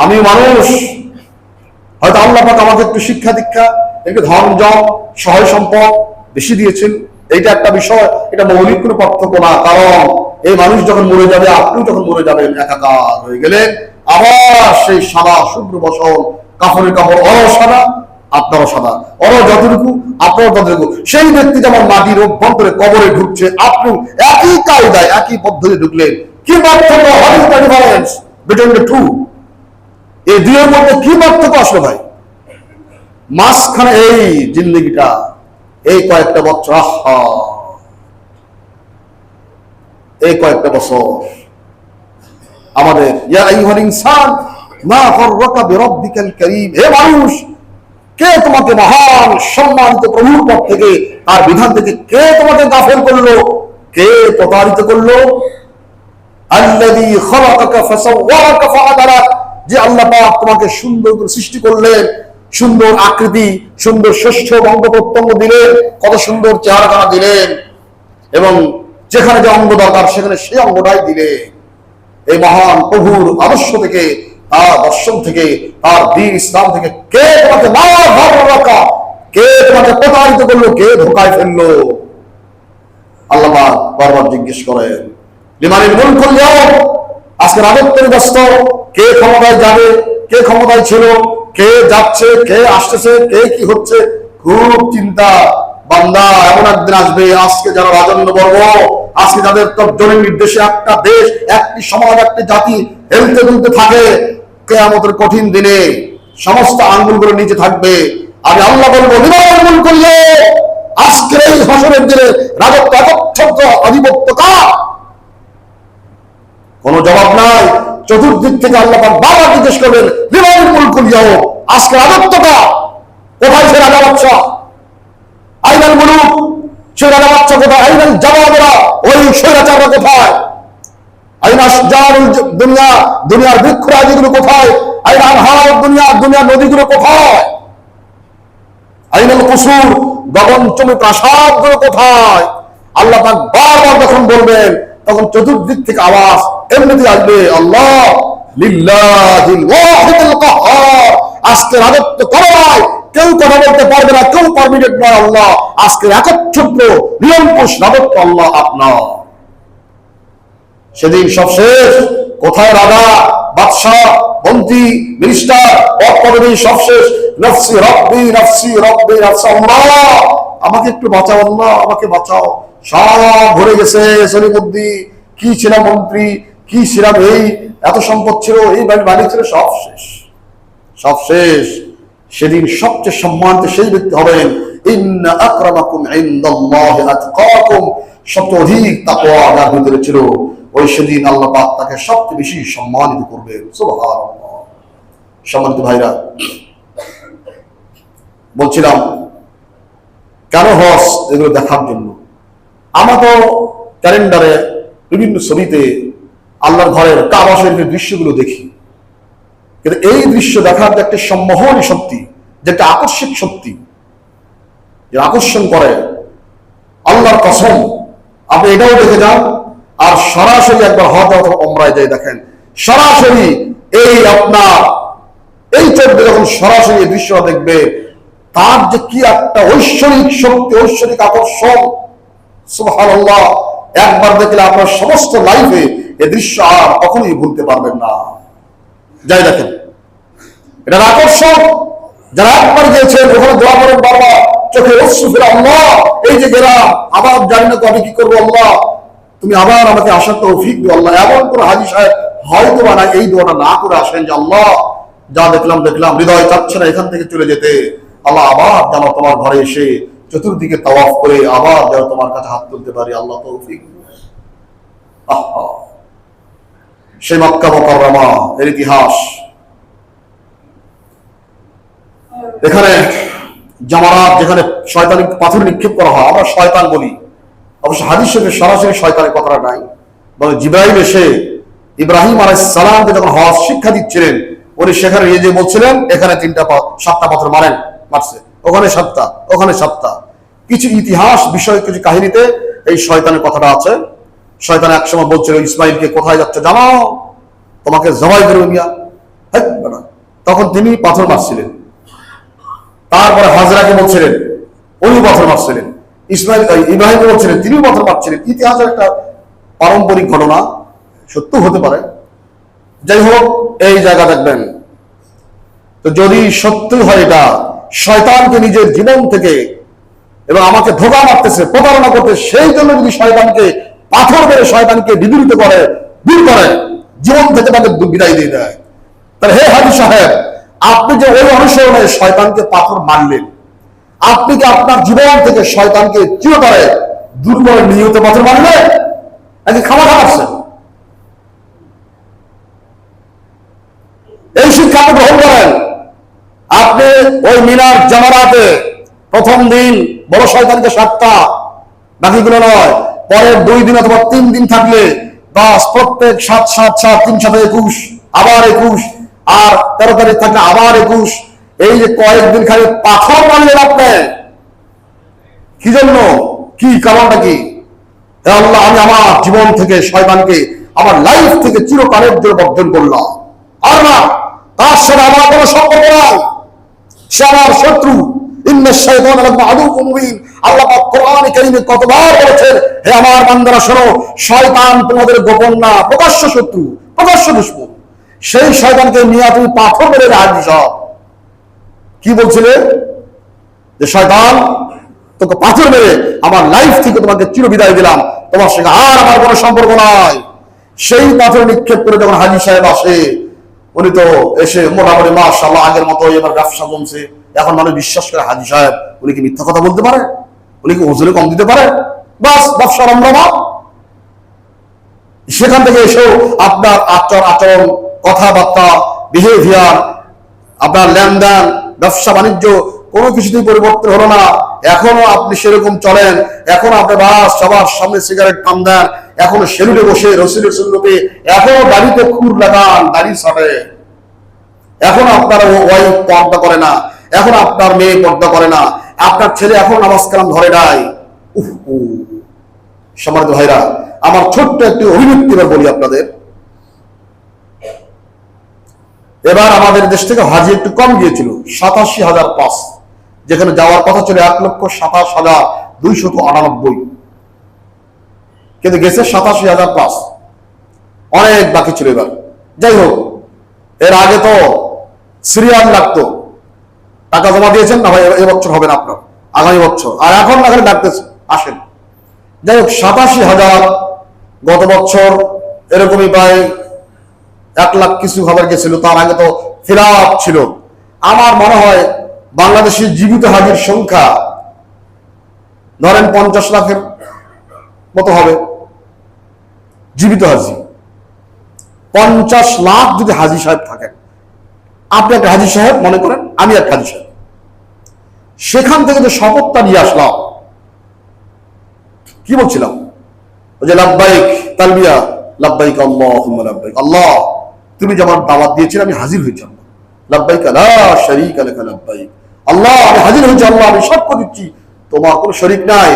আমি মানুষ। হয়তো আল্লাহ পাক আমাকে একটু শিক্ষা দীক্ষা, একটু ধন জম সহায় সম্পদ বেশি দিয়েছেন, এইটা একটা বিষয়, এটা মৌলিক কোনো পার্থক্য না। কারণ এই মানুষ যখন মরে যাবে, আপনিও যখন মরে যাবেন, একাকার হয়ে গেলেন, আবার সেই সাদা শুভ্র বসন, কাপড়ের কাপড় অর সাদা, আপনারও সাদা, অর যতটুকু আপনারও ততটুকু। সেই ব্যক্তি যেমন মাটির অভ্যন্তরে কবরে ঢুকছে, আপনি একই কায়দায় একই পদ্ধতি ঢুকলেন। কি পার্থক্য? What is the difference between the two? এই দুইয়ের মধ্যে কি পার্থক্য আসলে ভাই? মাঝখানে এই জিন্দগিটা, এই কয়েকটা বছর, আহা, এই কয়েকটা বছর আমাদের, ইয়া আইয়ুহাল ইনসান মা গাররাকা বিরাব্বিকাল কারীম, হে মানুষ, কে তোমাকে মহান সম্মানিত প্রভুর পথ থেকে, তার বিধান থেকে কে তোমাকে গাফেল করলো, কে প্রতারিত করলো? আল্লাযী খালাকাকা ফাসাওয়াকা ফাআদালাক, যে আল্লাহ পাক তোমাকে সুন্দর করে সৃষ্টি করলেন, সুন্দর আকৃতি, সুন্দর শস্য অঙ্গ প্রত্যঙ্গ দিলেন, কত সুন্দর চেহারা দিলেন, এবং যেখানে যে অঙ্গ দরকার সেখানে সেই অঙ্গটাই দিলে। এই মহান প্রভুর আদর্শ থেকে, তার দর্শন থেকে, তার দ্বীন ইসলাম থেকে কে তোমাকে রাখা, কে তোমাকে প্রতারিত করলো, কে ধোকায় ফেললো? আল্লাহ বারবার জিজ্ঞেস করেন, লিমানিল মুলকুল ইয়াওম, আজকে রাজত্বের ব্যস্ত, কে ক্ষমতায় যাবে, কে ক্ষমতায় ছিল, কে যাচ্ছে, কে আসতেছে, কে কি হচ্ছে, খুব চিন্তা। বান্দা, এমন একদিন আসবে, আজকে যারা রাজন্য বর্গ, আজকে যাদের তর্জনের নির্দেশে একটা দেশ, একটি সমাজ, একটি জাতি হেলতে দুলতে থাকে, কিয়ামতের কঠিন দিনে সমস্ত আঙ্গুলগুলো নিচে থাকবে। আমি আল্লাহ বলবো, লিমানিল মুলকুল ইয়াওম, আজকের এই হাসরের দিনে রাজত্ব একচ্ছত্র আধিপত্য কার? কোনো জবাব নাই। চতুর্দিক থেকে আল্লাহ পাক বারবার জিজ্ঞেস করবেন, লিমানিল মুলকুল ইয়াওম, আজকে রাজত্বটা কোথায়? সে রাজা বাদশা, আইনাল মুলুক, সে রাজা বাদশা কোথায়? আইনাল জাওয়াবরা, ওই স্বৈরাচাররা কোথায়? আইনা জারুল দুনিয়া, দুনিয়ার বৃক্ষরাজিগুলো কোথায়? আইনা আনহার দুনিয়া, দুনিয়ার নদীগুলো কোথায়? আইনাল কুসুর, গগনচুম্বী প্রাসাদগুলো কোথায়? আল্লাহ পাক বারবার যখন বলবেন, তখন চতুর্দিক থেকে আওয়াজ এমনিতে আসবে, আল্লাহ লিল্লাহিল ওয়াহিদুল কাহ্হার, আজকে রাজত্ব করায় কেউ কথা বলতে পারবে না, কেউ পারমিনেন্ট নয়। আল্লাহ আজকে একচ্ছত্র নিরঙ্কুশ রাজত্ব আল্লাহ আপনার। সেদিন সব শেষ। কোথায় রাজা, বাদশাহ, মন্ত্রী, মিনিস্টার, পদ পদবী সব শেষ। নফসি রব্বি নফসি রব্বি নফসি, আল্লাহ আমাকে একটু বাঁচাও, আল্লাহ আমাকে বাঁচাও। সব ভরে গেছে সলিমুদ্দি, কি ছিলাম মন্ত্রী, কি ছিলাম, এই এত সম্পদ ছিল, এই বাড়ি ছিল, সব শেষ, সব শেষ। সেদিন সবচেয়ে সম্মানিত সেই ব্যক্তি হবেন, ইন্না আকরামাকুম ইনদাল্লাহি আতকাকুম, সবচেয়ে অধিক তাকওয়া যার ভিতরে ছিল, ওই সেদিন আল্লাহ পাক তাকে সবচেয়ে বেশি সম্মানিত করবেন। সুবহানাল্লাহ। সম্মানিত ভাইরা, বলছিলাম কেন হজ? এগুলো দেখার জন্য। আমরা তো ক্যালেন্ডারে বিভিন্ন ছবিতে আল্লাহর ঘরের কাবা শরীফের দৃশ্যগুলো দেখি, কিন্তু এই দৃশ্য দেখার যে একটা সম্মোহনী শক্তি, যে একটা আকস্মিক শক্তি, যে আকর্ষণ করে, আল্লাহর কসম আপনি এটাও দেখে যান, আর সরাসরি একবার হজ অথবা ওমরায় যাই দেখেন, সরাসরি এই আপনার এই চোখে যখন সরাসরি এই দৃশ্য দেখবে, তার যে কি একটা ঐশ্বরিক শক্তি, ঐশ্বরিক আকর্ষণ, সুবহানাল্লাহ। একবার দেখলে আপনার সমস্ত লাইফে এই দৃশ্য আর কখনোই ভুলতে পারবেন না। যাই দেখেন, এটা আকর্ষণ। যারা একবার গিয়েছেন, ওখানে দোয়া করেন, বাবা চোখে অশ্রু ফেলে, আল্লাহ এই যে গেলাম, আবার জানি না তো আমি কি করবো, আল্লাহ তুমি আবার আমাকে আসার তৌফিক দিও। আল্লাহ এমন কোন হাজী সাহেব হয়তো বা না এই দোয়াটা না করে আসেন যে, আল্লাহ যা দেখলাম দেখলাম, হৃদয় চাচ্ছে না এখান থেকে চলে যেতে, আল্লাহ আবার যেন তোমার ঘরে এসে চতুর্দিকে তাওয়াফ করে আবার যেন তোমার কাছে হাত তুলতে পারি, আল্লাহ তৌফিক। সেই মক্কা মুকাররমা এর ইতিহাস, এখানে জামারাত, যেখানে শয়তানি পাথর নিক্ষেপ করা হয়, আমরা শয়তান বলি, অবশ্য হাদিস শরীফে সরাসরি শয়তানের কথাটা নাই, বলে জিবরাইল এসে ইব্রাহিম আলাইহিস সালামকে যখন হজ শিক্ষা দিচ্ছিলেন, উনি সেখানে এই যে বলছিলেন, এখানে 7টা পাথর মারছে, ওখানে 7টা, ওখানে 7টা। কিছু ইতিহাস বিষয়, কিছু কাহিনীতে এই শয়তানের কথাটা আছে। শয়তান একসময় বলছিল, ইসমাইলকে কোথায় যাচ্ছে জানো, তোমাকে জবাই করবে মিয়া। তখন তিনি পাথর মারছিলেন। তারপরে হাজরাকে বলছিলেন, উনি পাথর মারছিলেন। ইব্রাহিম বলছিলেন, তিনিও পাথর মারছিলেন। ইতিহাসের একটা পারম্পরিক ঘটনা, সত্য হতে পারে। যাই হোক, এই জায়গা দেখবেন তো যদি সত্যি হয় এটা শয়তানকে নিজের জীবন থেকে এবং আমাকে ধোঁকা মারতেছে, প্রতারণা করতে, সেই জন্য যদি শয়তানকে পাথর মেরে শয়তানকে বিদূরিত করে, দূর করে, জীবন থেকে তাকে বিদায় দিয়ে দেয়, তাহলে হে হাজী সাহেব, আপনি যে ওই অনুসরণে শয়তানকে পাথর মারলেন, আপনি কি আপনার জীবন থেকে শয়তানকে চিরতরে দূর করে নিয়ত পাথর মারলেন নাকি খাওয়া খাওয়াচ্ছেন? এই শিক্ষা আপনি গ্রহণ করেন। আপনি ওই মিনার জামারাতে প্রথম দিন বড় শয়তানকে 7টা, বাকিগুলো নয়। পরের 2 দিন অথবা 3 দিন থাকলে বাস প্রত্যেক 7 7 7 3 7 21, আবার 21, আর 13 তারিখ থাকলে আবার 21। এই যে কয়েকদিন খালি পাথর মারলেন আপনি, কি জন্য? কি কারণটা কি? আল্লাহ, আমি আমার জীবন থেকে শয়তানকে আমার লাইফ থেকে চিরকালের জন্য বর্জন করলাম, আর না, তার সাথে আমার কোনো সম্পর্ক নাই, সে আমার শত্রু। আল্লাহ পাক কোরআনে কারীমে কতবার বলেছেন, হে আমার বান্দারা শোনো, শয়তান তোমাদের গোপন না, প্রকাশ্য শত্রু, প্রকাশ্য দুশমন। সেই শয়তানকে নিয়ে তুমি পাথর মেরে হাজির সব কি বলছিলে? যে শয়তান, তোকে পাথর মেরে আমার লাইফ থেকে তোমাকে চির বিদায় দিলাম, তোমার সঙ্গে আর আমার কোনো সম্পর্ক নাই। সেই পাথর নিক্ষেপ করে যখন হাজী সাহেব আসে, উনি তো এসে মোটামুটি মাশাআল্লাহ আগের মতো এবার ব্যবসা জমছে। এখন মানুষ বিশ্বাস করে হাজী সাহেব, উনি কি মিথ্যা কথা বলতে পারে? উনি কি ওজনে কম দিতে পারে? বাস ব্যবসা রমরমা। সেখান থেকে এসেও আপনার আচরণ, কথাবার্তা, বিহেভিয়ার, আপনার লেনদেন, ব্যবসা বাণিজ্য কোনো কিছুতেই পরিবর্তন হলো না। এখনো আপনি সেরকম চলেন, এখনো আপনি বাস সবার সামনে সিগারেট টান দেন, এখনো সেলুনে বসে রসিলের সুন্দরকে, এখনো দাড়িতে খুর লাগান, দাড়ি ছাড়ে, এখন আপনার ওয়াইফ পর্দা করে না, এখন আপনার মেয়ে পর্দা করে না, আপনার ছেলে এখন নামাজ কালাম ধরে নাই। সম্মানিত ভাইরা, আমার ছোট্ট একটি অভিব্যক্তি এবার বলি আপনাদের। এবার আমাদের দেশ থেকে হাজি একটু কম গিয়েছিল, 87,005, যেখানে যাওয়ার কথা ছিল 1,27,298, কিন্তু গেছে 87,005, অনেক বাকি ছিল এবার। যাই হোক, এর আগে তো সিরিয়াল লাগতো, টাকা জমা দিয়েছেন না ভাই, এবছর হবে না আপনার, আগামী বছর, আর এখন না ডাকতেছে আসেন। যাই হোক, 87,000 গত বছর এরকমই প্রায় 1 লাখ কিছু খবর গেছিল। তার আগে তো ফিরাপ ছিল। আমার মনে হয় বাংলাদেশের জীবিত হাজির সংখ্যা ধরেন 50 লাখের মতো হবে। জীবিত হাজি 50 লাখ যদি হাজি সাহেব থাকেন, আপনি একটা হাজি সাহেব মনে করেন, আমি একটা হাজি সাহেব, সেখান থেকে যে শপথটা নিয়ে আসলাম, কি বলছিলাম? ওই যে লাব্বাইক তালবিয়া, লাব্বাইক আল্লাহুম্মা লাব্বাইক, আল্লাহ তুমি যে আমার দাওয়াত দিয়েছিলে আমি হাজির হয়েছি, লাব্বাইক লা শারীকা লাকা লাব্বাইক, আল্লাহ আমি হাজির হয়েছি, আল্লাহ আমি সাক্ষ্য দিচ্ছি তোমার কোনো শরীক নাই।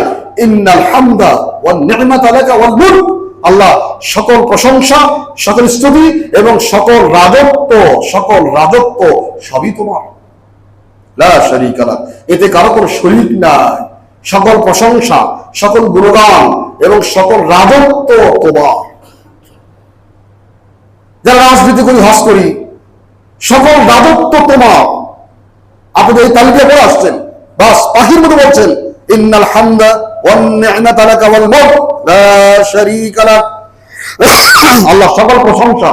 ইন্নাল হামদা ওয়ান নি'মাতা লাকা ওয়াল মুলক, আল্লাহ সকল প্রশংসা, সকল স্তুতি এবং সকল রাজত্ব সবই তোমার। লা শারীকা লাক, এতে কারো কোনো শরীক নাই। সকল প্রশংসা, সকল গুণগান এবং সকল রাজত্ব তোমার। যারা রাজনীতি করি, হজ করি, সকল রাজত্ব তোমার। আপনি এই তালিকা করে আসছেন, বাস পাখির মতো বলছেন, ইন্নাল হামদা ওয়ান নি'মাতা লাকা ওয়াল মুলক লা শারীকা লাক, আল্লাহ সকল প্রশংসা,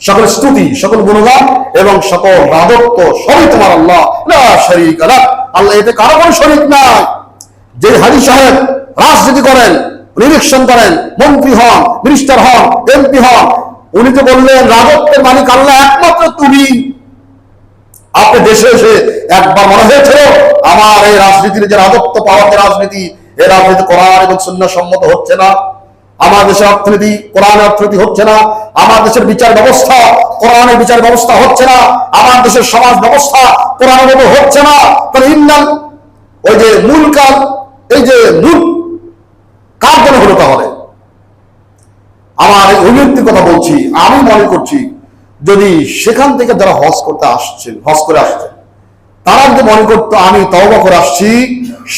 সকল স্তুতি, সকল গুণগান এবং সকল রাজত্ব সবই তোমার, আল্লাহ লা শারীকা লাক, আল্লাহ এতে কারো কোনো শরীক নাই। যে হাজী সাহেব রাজনীতি করেন, ইলেকশন করেন, মন্ত্রী হন, মিনিস্টার হন, এমপি হন, উনি তো বললেন রাজত্বের মালিক আল্লাহ একমাত্র তুমি। আপনি দেশে এসে একবার মনে হয়েছিল আমার এই রাজনীতির যে রাজত্ব পাওয়ার যে রাজনীতি, এই রাজনীতি কোরআন এবং সুন্নাহ সম্মত হচ্ছে না, আমার দেশের অর্থনীতি কোরআনের অর্থনীতি হচ্ছে না, আমার দেশের বিচার ব্যবস্থা কোরআনের বিচার ব্যবস্থা হচ্ছে না, আমার দেশের সমাজ ব্যবস্থা কোরআনের মতো হচ্ছে না, তাহলে ইন্নাল ওই যে মূল কাজ, এই যে মূল কার জন্য হলো? তাহলে আমার এই অভিব্যক্তির কথা বলছি, আমি মনে করছি যদি সেখান থেকে যারা হজ করতে আসছেন, হজ করে আসছেন, তারা যদি মনে করতো আমি তওবা করে আসছি,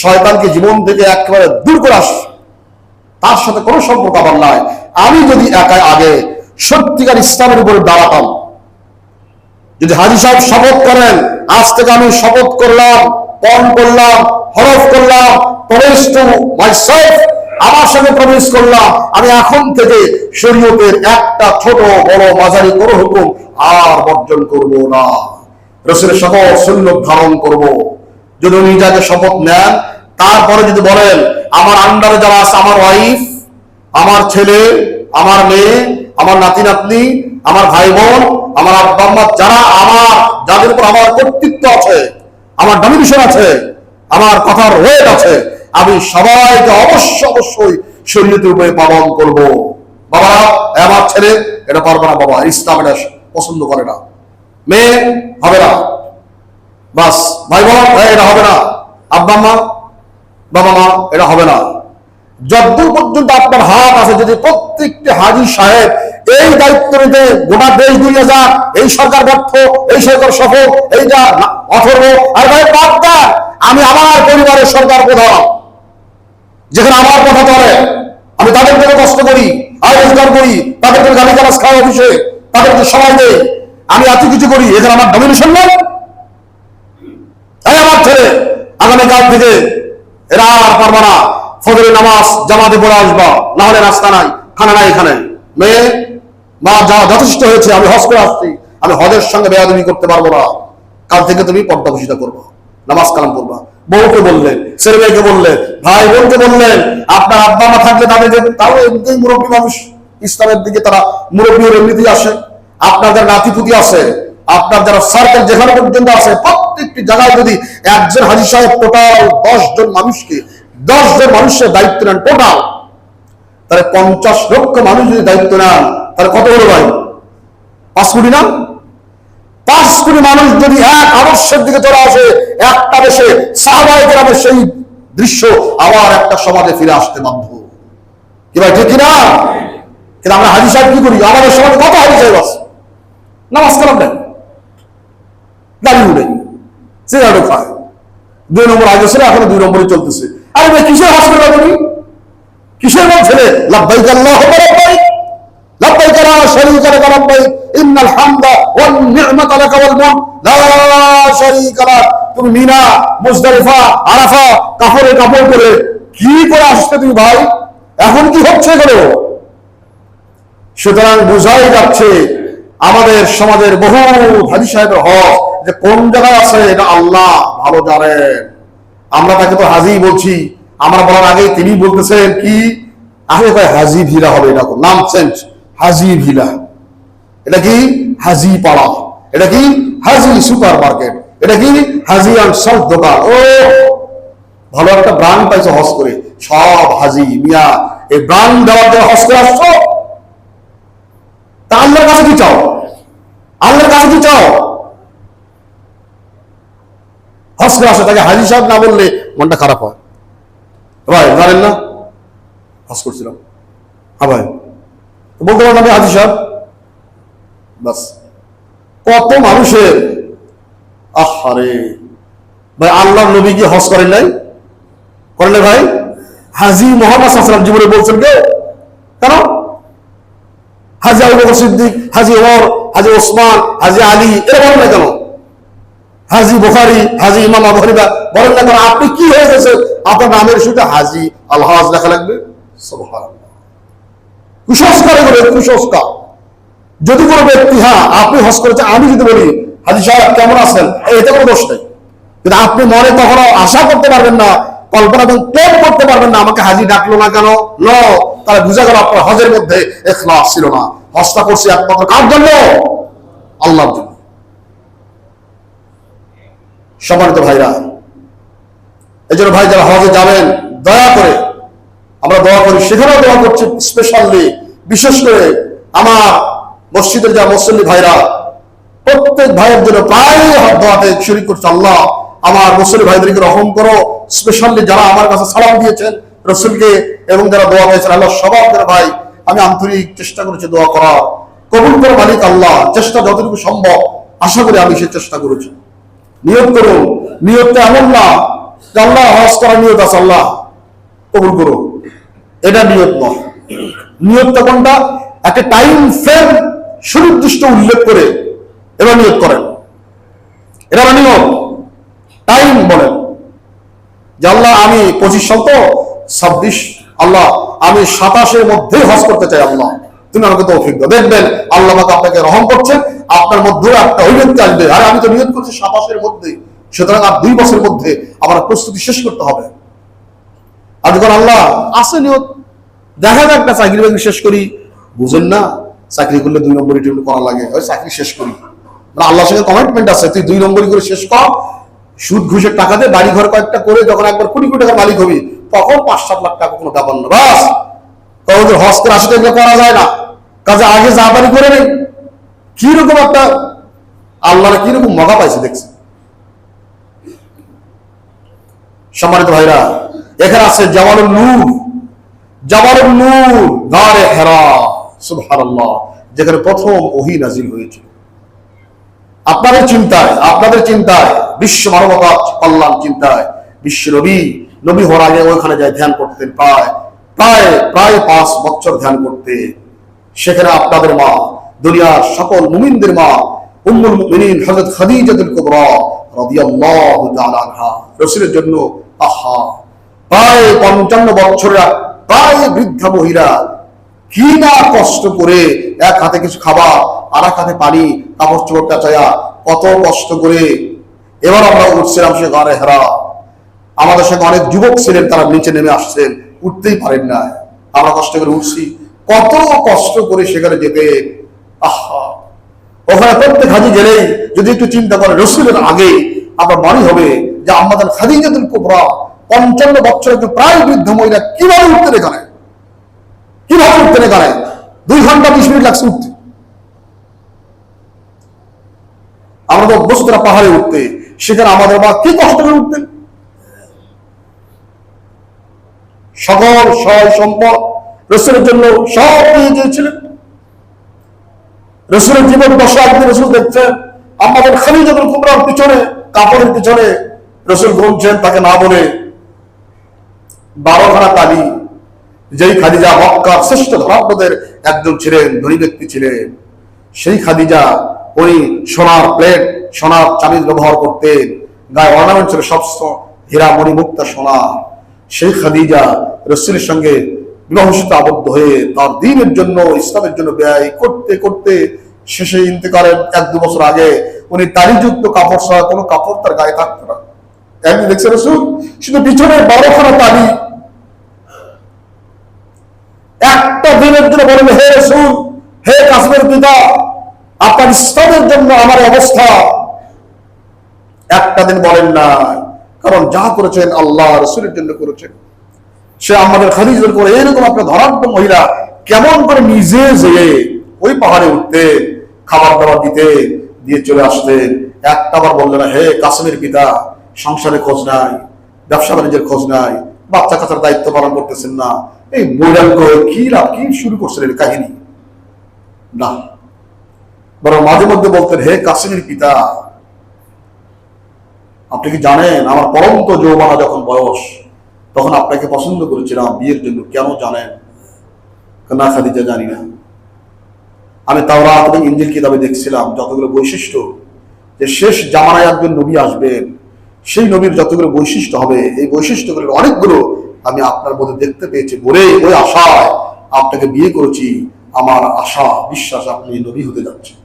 শয়তানকে জীবন থেকে একেবারে দূর করে আস, তার সাথে কোনো সম্পর্ক আমার নাই। আমি যদি একাই আগে সত্যিকার ইসলামের উপরে দাঁড়াতাম, যদি হাজী সাহেব শপথ করেন আজ থেকে আমি শপথ করলাম, পণ করলাম, হরফ করলাম, প্রবেশ টু মাইসেলফ, আমার সঙ্গে প্রবেশ করলাম, আমি এখন থেকে শরীয়তের একটা ছোট বড় মাঝারি কোনো হুকুম আর বর্জন করব না, রাসূলের সকল সুন্নাত ধারণ করব। যদি উনি যাকে শপথ নেন, তারপরে যদি বলেন আমার আন্ডারে যারা আছে, আমার ওয়াইফ, আমার ছেলে, আমার মেয়ে, আমার নাতি নাতনি, আমার ভাই বোন, আমার আব্বা আম্মা, যারা আমার, যাদের উপর আমার কর্তৃত্ব আছে, আমার ডমিনেশন আছে, আমার কথার ওয়েট আছে, আমি সবাইকে অবশ্যই শরীয়তের উপরে পালন করব। বাবা আমার ছেলে এটা পারবে না, বাবা ইসলাম এটা পছন্দ করে না, মেয়ে হবে না, বাস ভাই বোন এটা হবে না, আব্বা আম্মা বাবা মা এটা হবে না। যতদূর পর্যন্ত আপনার হাত আছে, যদি প্রত্যেকটি হাজী সাহেব এই দায়িত্ব নিতে গোটা দেশ 2000, এই সরকার ব্যর্থ, এই সরকার সফল, এই যা অথর্ব, আর ভাই বাদ দেন, আমি আমার পরিবারের সরকার প্রধান, যেখানে আমার কথা চলে, আমি তাদের জন্য কষ্ট করি, আয় রোজগার করি, তাদের জন্য গাড়ি চালাস খাওয়া অফিসে, তাদেরকে সময় দেয়, আমি এত কিছু করি, এখানে আমার ডমিনেশন নয়। আমার ছেলে আগামীকাল থেকে এরা আর পারবা না, ফজরের নামাজ জামাতে পড়ে আসবা, না হলে রাস্তা নাই, খানা নাই এখানে। মেয়ে মা যা যথেষ্ট হয়েছে, আমি হজ করে আসছি, আমি হজের সঙ্গে বেয়াদবি করতে পারবো না, কাল থেকে তুমি পর্দা বসিতা করবা, নামাজ কালাম করবা। বউকে বললেন, ছেলে মেয়েকে বললেন, ভাই বোনকে বললেন, আপনার আব্বা মা থাকলে তাদের, তাও এমনি মুরব্বী মানুষ, ইসলামের দিকে তারা মুরব্বী এমনিতেই আসে, আপনার যারা নাতিপুতি আছে, আপনার যারা সার্কেল যেখানে পর্যন্ত আছে, প্রত্যেকটি জায়গায় যদি একজন হাজী সাহেব টোটাল 10 জন মানুষের দায়িত্ব নেন টোটাল, তাহলে 50 লক্ষ মানুষ যদি দায়িত্ব নেন, তাহলে কত হলো ভাই? 5 কোটি না? 5 কোটি মানুষ যদি এক আদর্শের দিকে চলে আসে, একটা দেশে সাহাবায়ে কেরামের সেই দৃশ্য আবার একটা সমাজে ফিরে আসতে বাধ্য, কি ভাই ঠিক কিনা? কিন্তু আমরা হাজী সাহেব কি করি, আমাদের সমাজে কত হাজী সাহেব আছে, নামাজ কালাম নেই, দাঁড়িয়ে উঠে সিগারেট খায়, 2 নম্বর আগে ছিল, এখন 2 নম্বরে চলতেছে। আরে ভাই কিসের হজ করবে তুমি, কিসের বলছিলে? লাব্বাইক আল্লাহুম্মা লাব্বাইক, লাব্বাইক লা শারীকা লাক লাব্বাইক, ইন্নাল হামদা ওয়ান নি'মাতা লাক ওয়াল মুলক লা শারীকা লাক। তুমি মিনা, মুজদালিফা, আরাফা কাপড়ে কাপড় পরে কি করে আসছে তুমি ভাই, এখন কি হচ্ছে এগুলো? সুতরাং বোঝাই যাচ্ছে আমাদের সমাজের বহু হাজী সাহেবের হজ যে কোন জায়গায় আছে এটা আল্লাহ ভালো জানেন। আমরা তাকে তো হাজী বলছি, আমরা বলার আগে তিনি বলতেছেন কি, আরে ভাই হাজী ভিলা হবে, এটা নাম চেঞ্জ, হাজী ভিলা, এটা কি হাজী পাড়া, এটা কি হাজী সুপার মার্কেট, এটা কি হাজী অ্যান্ড সলফ দোকান। ও ভালো একটা ব্র্যান্ড পাইছো হজ করে, সব হাজী মিয়া, এই ব্র্যান্ড দেওয়ার জন্য হজ করে আসছো, তা আল্লাহর কাছে কি চাও? আল্লাহর কাছে কি চাও? হজ করে আসো, তাকে হাজী সাহেব না বললে মনটা খারাপ হয়। ভাই জানেন না হজ করছিলাম, হ্যাঁ ভাই বলতে পারলাম আমি হাজী সাহেব, বাস। কত মানুষের আহারে ভাই, আল্লাহর নবী কি হজ করেন নাই? করেন নাই ভাই? হাজী মুহাম্মদ সাল্লাল্লাহু আলাইহি ওয়াসাল্লাম জীবনে বলছেন কে? কেন? হাজী আবু বকর সিদ্দিক, হাজী ওমর, হাজী ওসমান, হাজী আলী, এরা বলেন না কেন? হাজী বুখারী, হাজী ইমাম আবু হানিফা বলেন না কেন? আপনি কি হয়ে গেছে, আপনার নামের শুধু হাজী আল হজ লেখা লাগবে? সুবহানাল্লাহ, কুসংস্কার এগুলো, কুসংস্কার। যদি কোনো ব্যক্তি, হ্যাঁ আপনি হজ করেছেন, আমি যদি বলি হাজী সাহেব কেমন আছেন, এতে কোনো দোষ নেই, কিন্তু আপনি মনে কখনো আশা করতে পারবেন না, কল্পনা এবং প্রেম করতে পারবেন না আমাকে হাজী ডাকলো না কেন, তাহলে বুঝা গেল আপনার হজের মধ্যে ইখলাস ছিল না। হজটা করছি একমাত্র কার জন্য? আল্লাহর জন্য। সম্মানিত ভাইরা, এই জন্য ভাই যারা হজে যাবেন দয়া করে, আমরা দোয়া করি, সেখানেও দোয়া করছি স্পেশালি, বিশেষ করে আমার মসজিদের যারা মুসল্লি ভাইরা, প্রত্যেক ভাইয়ের জন্য প্রায় দোয়াতে শরীক করছে, আল্লাহ আমার মুসল্লি ভাইদেরকে রহম করো, স্পেশালি যারা আমার কাছে সালাম দিয়েছেন রসুলকে এবং যারা দোয়া পেয়েছেন, আল্লাহ সবার ভাই আমি আন্তরিক চেষ্টা করেছি দোয়া করা, কবুল করো মালিক আল্লাহ, চেষ্টা যতটুকু সম্ভব আশা করি আমি সে চেষ্টা করেছি। নিয়ত করুন, নিয়তটা এমন না যে আল্লাহ হজ করার নিয়ত আছে, আল্লাহ কবুল করো, এটা নিয়ত নয়। নিয়তটা কোনটা? একটা টাইম ফ্রেম সুনির্দিষ্ট উল্লেখ করে এবার নিয়ত করেন, এটা নিয়ত। টাইম বলেন যে আল্লাহ আমি 25 সাল তো 26, আল্লাহ আমি 27-এর মধ্যে হজ করতে চাই, আল্লাহ তুমি আমাকে তৌফিক দাও। দেখবেন আল্লাহ পাক আপনাকে রহম করছেন, আপনার মধ্যে একটা অভিব্যক্তি আসবে, আরে আমি তো নিয়ত করছি 27-এর মধ্যে, সুতরাং আর 2 বছরের মধ্যে আমার প্রস্তুতি শেষ করতে হবে। আর যখন আল্লাহ আসে নিয়ত, দেখা যাক না চাকরি বাকরি শেষ করি, বুঝেন না চাকরি করলে 2 নম্বরই করা লাগে, ওই চাকরি শেষ করি, মানে আল্লাহর সঙ্গে কমিটমেন্ট আছে, তুই 2 নম্বরই করে শেষ কর, সুদ ঘুষের টাকা দিয়ে বাড়ি ঘর কয়েকটা করে যখন একবার কোটি কোটি টাকার মালিক হবি তখন 5-7 লাখ টাকা কোনো ব্যাপার না, বাস কবুতর হজ করে আসতে করা যায় না, কাজে আগে যা বাড়ি করে নেই। কিরকম একটা আল্লাহর কিরকম মজা পাইছে দেখছি। সম্মানিত ভাইরা, এখানে আছে জাবালুন নূর, জাবালুন নূর গারে হেরা, সুবহানাল্লাহ, যেখানে প্রথম ওহী নাজিল হয়েছিল। আপনাদের চিন্তায় বিশ্ব মানবতার কল্যাণ চিন্তায় বিশ্ব নবী হওয়ার আগে ওইখানে যায় ধ্যান করতেন, প্রায় 5 বছর ধ্যান করতে। সেখানে আপনাদের মা, দুনিয়ার সকল মুমিনদের মা উম্মুল মুমিনিন হযরত খাদিজাতুল কুবরা রাদিয়াল্লাহু তাআলা আনহা রাসূলের জন্য প্রায় 55 বছরের প্রায় বৃদ্ধা মহিলা কি না কষ্ট করে এক হাতে কিছু খাবার আর এক হাতে পানি, কাপড় চোপড় কাচায়া কত কষ্ট করে। এবার আমরা উঠছিলাম সে গারে হেরা, আমাদের সঙ্গে অনেক যুবক ছিলেন, তারা নিচে নেমে আসছেন, উঠতেই পারেন না, আমরা কষ্ট করে উঠছি, কত কষ্ট করে সেখানে যেতে। ওখানে প্রত্যেক হাজি গেলেই যদি একটু চিন্তা করে রাসূলের আগে আপনার মনে হবে যে আমাদের খাদিজাতুল কুবরা 55 বছর একটু প্রায় বৃদ্ধ মহিলা কিভাবে উঠতেন এখানে, 2 ঘন্টা 20 মিনিট লাগছে উঠতে। আমরা তো অভ্যস্ত না পাহাড়ে উঠতে, সেখানে আমাদের মা কি কষ্ট করে উঠতেন। সকল সয় সম্পদ রাসূলের জন্য সব নিয়ে গিয়েছিলেন। রাসূলের জীবন দশা আপনি রাসূল দেখছেন, আমাদের খাদিজাতুল কুবরার পিছনে, কাপড়ের পিছনে রাসূল ঘুমছেন, তাকে না বলে 12খানা তালি। যেই খাদিজা মক্কার শ্রেষ্ঠ ধনাঢ্যদের একজন ছিলেন, ধনী ব্যক্তি ছিলেন, সেই খাদিজা উনি সোনার প্লেট, সোনার চাবিজ ব্যবহার করতেন, গায়ে অর্নামেন্ট ছিল সব হীরা মণি মুক্তা সোনা। সেই খাদিজা রাসূলের সঙ্গে বিবাহসূত্রে আবদ্ধ হয়ে তার দ্বীনের জন্য, ইসলামের জন্য ব্যয় করতে করতে শেষে ইন্তেকালের 1-2 বছর আগে উনি তালিযুক্ত কাপড় ছাড়া কোনো কাপড় তার গায়ে থাকতো না। একদিন দেখছে রাসূল শুধু পিছনে 12খানা তালি, একটা দিনের জন্য বলেন, হে রাসূল, হে কাসমের পিতা, আপনার ইসলামের জন্য আমার অবস্থা। একটা দিন বলেন না, কারণ যা করেছেন আল্লাহ রাসূলের জন্য করেছেন। সে আমাদের খাদিজার করে এরকম আপনার ধনাঢ্য মহিলা কেমন করে নিজে যেয়ে ওই পাহাড়ে উঠতে, খাবার দাবার দিয়ে চলে আসতেন। একটাবার বললেন না, হে কাসমের পিতা, সংসারে খোঁজ নাই, ব্যবসা বাণিজ্যের খোঁজ নাই, বাচ্চা কাচ্চার দায়িত্ব পালন করতেছেন না, এই বৈরাগ্য কি শুরু করছিলেন কাহিনী না। বরং মাঝে মধ্যে বলতেন, হে কাসমের পিতা, আপনি কি জানেন আমার পরন্ত যৌবনা যখন বয়স, তখন আপনাকে পছন্দ করেছিলাম বিয়ের জন্য, কেন জানেন? না খাদিজা, জানি না। আমি তাওরাত এবং ইনজিল কিতাবে দেখছিলাম যতগুলো বৈশিষ্ট্য, যে শেষ জামানায় একজন নবী আসবেন, সেই নবীর যতগুলো বৈশিষ্ট্য হবে, এই বৈশিষ্ট্যগুলোর অনেকগুলো আমি আপনার মধ্যে দেখতে পেয়েছি, বলে ওই আশায় আপনাকে বিয়ে করেছি। আমার আশা বিশ্বাস আপনি নবী হতে যাচ্ছেন।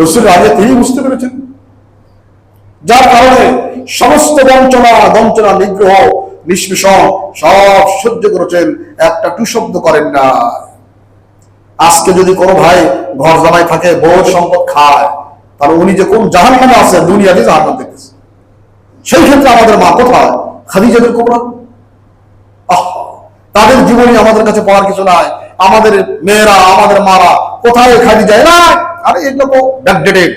রাসূল আগে তিনি বুঝতে পেরেছেন, যার কারণে সমস্ত বঞ্চনা, নিগ্রহ, নিষ্পেষণ সব সহ্য করেছেন, একটা টু শব্দ করেন না। আজকে যদি কোনো ভাই ঘর জামাই থাকে, বউর সম্পদ খায়, তাহলে উনি যে কোন জাহান্নামে আছে, দুনিয়াতে জাহান্নাম দেখতেছে। সেই ক্ষেত্রে আমাদের মা কোথায়? খাদিজাতুল কুবরা। তাদের জীবনী আমাদের কাছে পড়ার কিছু নাই। আমাদের মেয়েরা, আমাদের মারা কোথায় খাদিজা? না, আরে এগুলো তো ব্যাকডেটেড,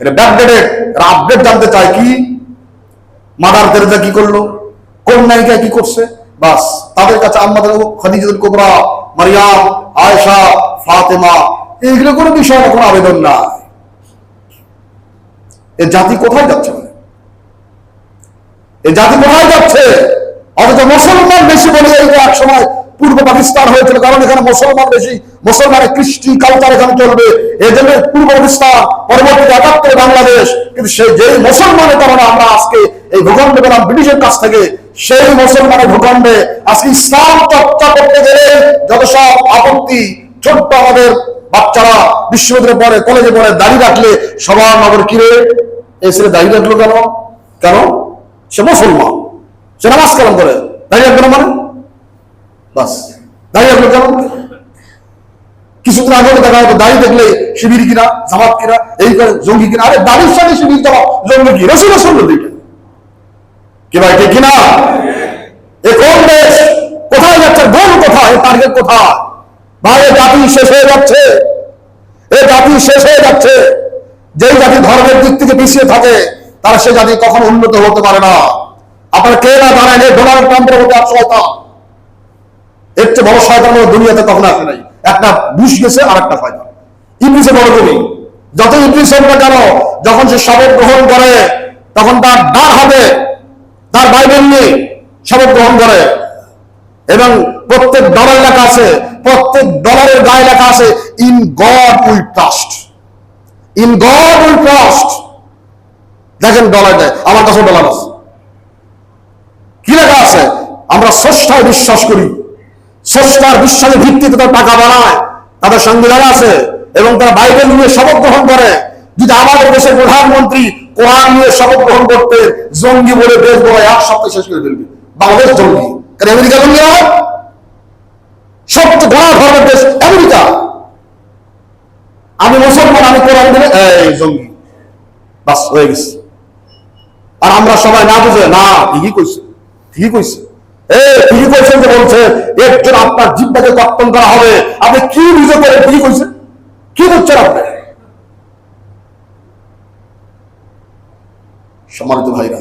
এটা ব্যাকডেটেড। আপডেট জানতে চাই কি মাদার তেরেসা কি করলো, কোন নায়িকা কি করছে, বাস তাদের কাছে আমাদের খাদিজাতুল কুবরা, মারিয়াম, আয়েশা, ফাতেমা, এইগুলো কোনো বিষয় না, কোনো আবেদন নাই। এ জাতি কোথায় যাচ্ছে? এই জাতি কোথায় যাচ্ছে? অথচ মুসলমান বেশি বলে এক সময় পূর্ব পাকিস্তান হয়েছিল, কারণ এখানে মুসলমান বেশি, মুসলমানের কৃষ্টি কালচার এখানে চলবে, এই জন্য পূর্ব পাকিস্তান, পরবর্তীতে ৭১ বাংলাদেশ। কিন্তু সেই যে মুসলমানের কারণে আমরা আজকে এই ভূখণ্ডে পেলাম ব্রিটিশের কাছ থেকে, সেই মুসলমানের ভূখণ্ডে আজকে ইসলাম চর্চা করতে গেলে যত সব আপত্তি। ছোট্ট আমাদের বাচ্চারা বিশ্ববিদ্যালয়ে পড়ে, কলেজে পড়ে, দাড়ি রাখলে সবার নগর কিরে এই ছেলে দাড়ি রাখলো কেন? কেন? সে মুসলমান, সে নামাজ কালাম করে, দাড়ি রাখলো মানে বাস, দাড়ি রাখলো কেন? কিছুদিন আগে দেখা হতো দাড়ি দেখলে শিবির কিনা, জামাত কিনা, এই জঙ্গি কিনা। আরে দাড়ির সাথে শিবির জামাত জঙ্গি কি? রসুলের শুনলো দিকে কি ভাই, ঠিক কিনা? এ কোন দেশ? কোথায় যাচ্ছে? গোল কোথায়? টার্গেট কোথায়? ভাই এ জাতি শেষ হয়ে যাচ্ছে, এ জাতি শেষ হয়ে যাচ্ছে। যেই জাতি ধর্মের দিক থেকে পিছিয়ে থাকে তারা সে জাতি কখনো উন্নত হতে পারে না। আপনারা কে না জানেন এই ডোনাল্ড ট্রাম্পের মধ্যে এক শয়তান, এর চেয়ে বড় শয়তান দুনিয়াতে কখনো আসে নাই। একটা বুশ গেছে আর একটা শয়তান, ইবলিসের বড় কবি। যত ইবলিস হোক না কেন, যখন সে শপথ গ্রহণ করে তখন তার ডাক হবে, তার বাইবেল নিয়ে শপথ গ্রহণ করে, এবং প্রত্যেক ডলার লেখা আছে, প্রত্যেক ডলারের গায়ে লেখা আছে in god we trust, in god we trust. দেখেন ডলার দেয়, আমার কাছে ডলার আছে, কি লেখা আছে? আমরা স্রষ্টায় বিশ্বাস করি, স্রষ্টার বিশ্বাসের ভিত্তিতে তার টাকা বানায়, তাদের সংবিধান আছে, এবং তারা বাইবেল নিয়ে শপথ গ্রহণ করে। যদি আমাদের দেশের প্রধানমন্ত্রী কোরআন নিয়ে শপথ গ্রহণ করতে, জঙ্গি বলে দেশ বলে এক সপ্তাহে শেষ করে ফেলবে। বাংলাদেশ জঙ্গি, কারণ আমেরিকা জঙ্গি হয়, সবচেয়ে বড় ধর্মের দেশ আমেরিকা। আমি মুসলমান, আমি কোরআন দিলে এই জঙ্গি, বাস হয়ে গেছে। আর আমরা সবাই না বুঝে না, ঠিকই কইছে, ঠিকই কইছে, ঠিকই কইছেন যে বলছে এর জন্য আপনার জিহ্বাকে কর্তন করা হবে। আপনি কি বুঝে করেন? ঠিকই কইছেন, কি বুঝছেন আপনি? সম্মানিত ভাইরা,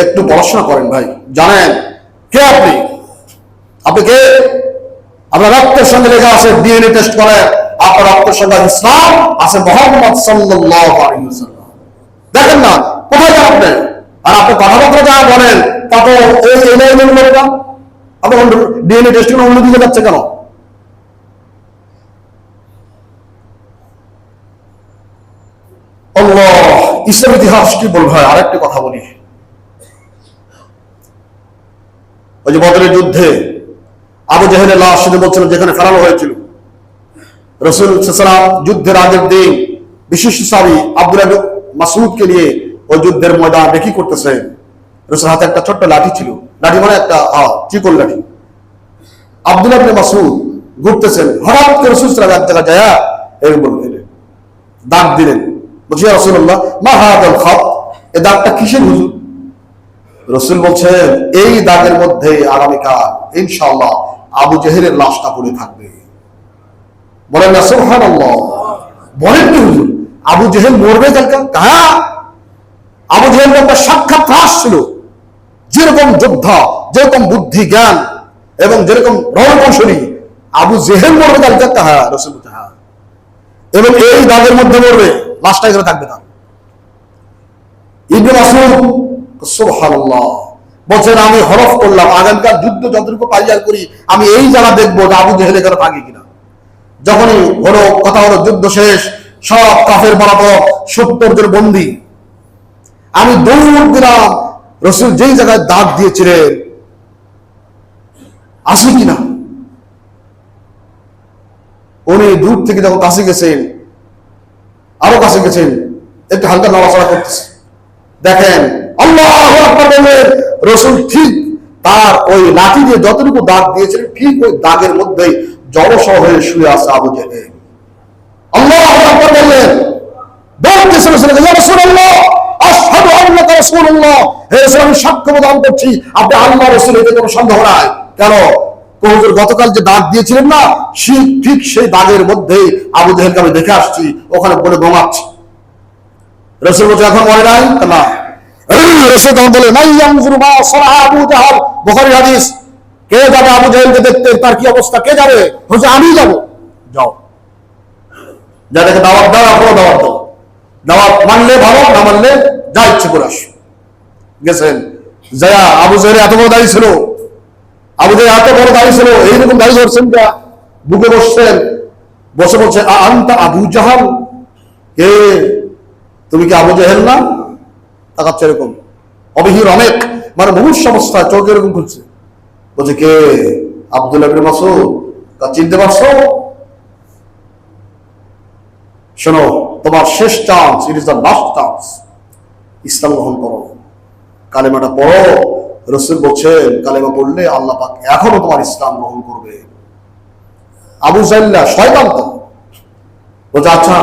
একটু পড়াশোনা করেন ভাই, জানেন কে আপনি? আপনি কে? আপনার রক্তের সঙ্গে লেখা আছে, ডিএনএ টেস্ট করে আপনার রক্তের সঙ্গে ইসলাম আছে, মুহাম্মদ সাল্লাল্লাহু আলাইহি ওয়াসাল্লাম। দেখেন না কোথায় যান আপনি? আর আপনি কথাবার্তা যা বলেন তা তো এই এলাইনের বলে না। আপনি ডিএনএ টেস্ট করে অন্য দিকে যাচ্ছে কেন? আল্লাহ, ইসলাম ইতিহাস কি বলবো ভাই। আরেকটা কথা বলি, ওই যে বদরের যুদ্ধে আবু জেহেলের লাশ শুধু বলছিল যেখানে ফেরানো হয়েছিল, রাসূল সাল্লাল্লাহু আলাইহি ওয়াসাল্লাম যুদ্ধের আগের দিন বিশিষ্ট সাহাবী আব্দুল্লাহ ইবনে মাসউদকে নিয়ে ওই যুদ্ধের ময়দান দেখি করতেছে। রাসূলের হাতে একটা ছোট্ট লাঠি ছিল, লাঠি মানে একটা চিকন লাঠি। আব্দুল্লাহ ইবনে মাসউদ ঘুরতেছেন, হঠাৎ করে রাসূল সাল্লাল্লাহু আলাইহি ওয়াসাল্লাম এক জায়গায় যায় এই বললেন, দাগ দিলেন। বলছি ইয়া রাসূলুল্লাহ মা হাদাল খাত, এই দাগটা কিসের হুজুর? রাসূল বলছেন এই দাগের মধ্যে আগামীকাল ইনশাআল্লাহ আবু জেহেলের লাশটা পড়ে থাকবে। বলেন না সুবহানাল্লাহ। বলেন কি হুজুর আবু জেহেল মরবে কালকে? হ্যাঁ, আবু জেহেল একটা সাক্ষাৎ রাস ছিল, যেরকম যোদ্ধা, যেরকম বুদ্ধি জ্ঞান এবং যেরকম রণকৌশলী, আবু জেহেল মরবে কালকে? হ্যাঁ রাসূল বলছেন হ্যাঁ, এবং এই দাগের মধ্যে মরবে, লাশটা এখানে থাকবে না। ইবনে মাসউদ সুবহানাল্লাহ বলছেন আমি হরফ করলাম আগামীকাল যুদ্ধ যতটুকু পাইয়ার করি আমি এই জায়গা দেখবো যে আবু জেহেল এখানে থাকে কিনা। যখনই হলো কথা হলো যুদ্ধ শেষ, সব কাফের পরাপক ৭০ জন বন্দী, আমি দৌড় দিলাম রাসূল যেই জায়গায় দাগ দিয়েছিলেন আসি কিনা। উনি দূর থেকে যখন কাছে গেছেন, আরো কাছে গেছেন, একটু হালকা নড়াচড়া করতেছে, দেখেন আল্লাহু আকবার বললেন, রাসূল ঠিক তার ওই লাঠি দিয়ে যতটুকু দাগ দিয়েছিলেন ঠিক ওই দাগের মধ্যে জড়সড় হয়ে শুয়ে আছে আবু জেহেল। আল্লাহু আকবার বললেন, বলতেছে ইয়া রাসূলুল্লাহ আশহাদু আন্নাকা রাসূলুল্লাহ, হে রাসূল আমি সাক্ষ্য প্রদান করছি আপনি আল্লাহর রাসূল, এতে কোনো সন্দেহ নাই। কেন? হুজুর গতকাল যে দাগ দিয়েছিলেন না, ঠিক সেই দাগের মধ্যে আবু জেহেলকে আমি দেখে আসছি, ওখানে বলে ঘুমাচ্ছে। রাসূল বলছে এখন মনে নাই না। রাসূল তখন বলে নাই ইয়ানজুরু মা সারা আবু জাহল, বুখারী হাদিস, কে যাবে আবু জেহেলকে দেখতে, তার কি অবস্থা, কে যাবে? বলছে আমি যাব। যাও, যাদেরকে দাওয়াত দাও, আপনারা দাওয়াত দাও, দাওয়াত মানলে ভালো, না মানলে যা ইচ্ছে করে আসো। গেছেন, যায়া আবু জাহেল এত বড় দাঁড়িয়ে ছিল, আবু জাহেল এত বড় দাঁড়িয়ে ছিল, এইরকম দাঁড়িয়ে ধরছেন, বুকে বসছেন, বসে বলছে আনতা আবু জাহাল, কে তুমি কি আবু জাহেল না? তাকাচ্ছে এরকম অবিহির অনেক, মানে মুমূর্ষ অবস্থায় চোখ এরকম খুলছে, বলছে কে? আব্দুল্লাহ ইবনে মাসউদ। তা চিনতে পারছো? শোনো, তোমার শেষ chance, it is the last chance, Islam গ্রহণ করো, কালেমাটা পড়ো। রাসূল বলছেন কালেমা পড়লে আল্লাহ পাক এখনো তোমার ইসলাম গ্রহণ করবে। আবু জাহেল শয়তান তো, বলছে আচ্ছা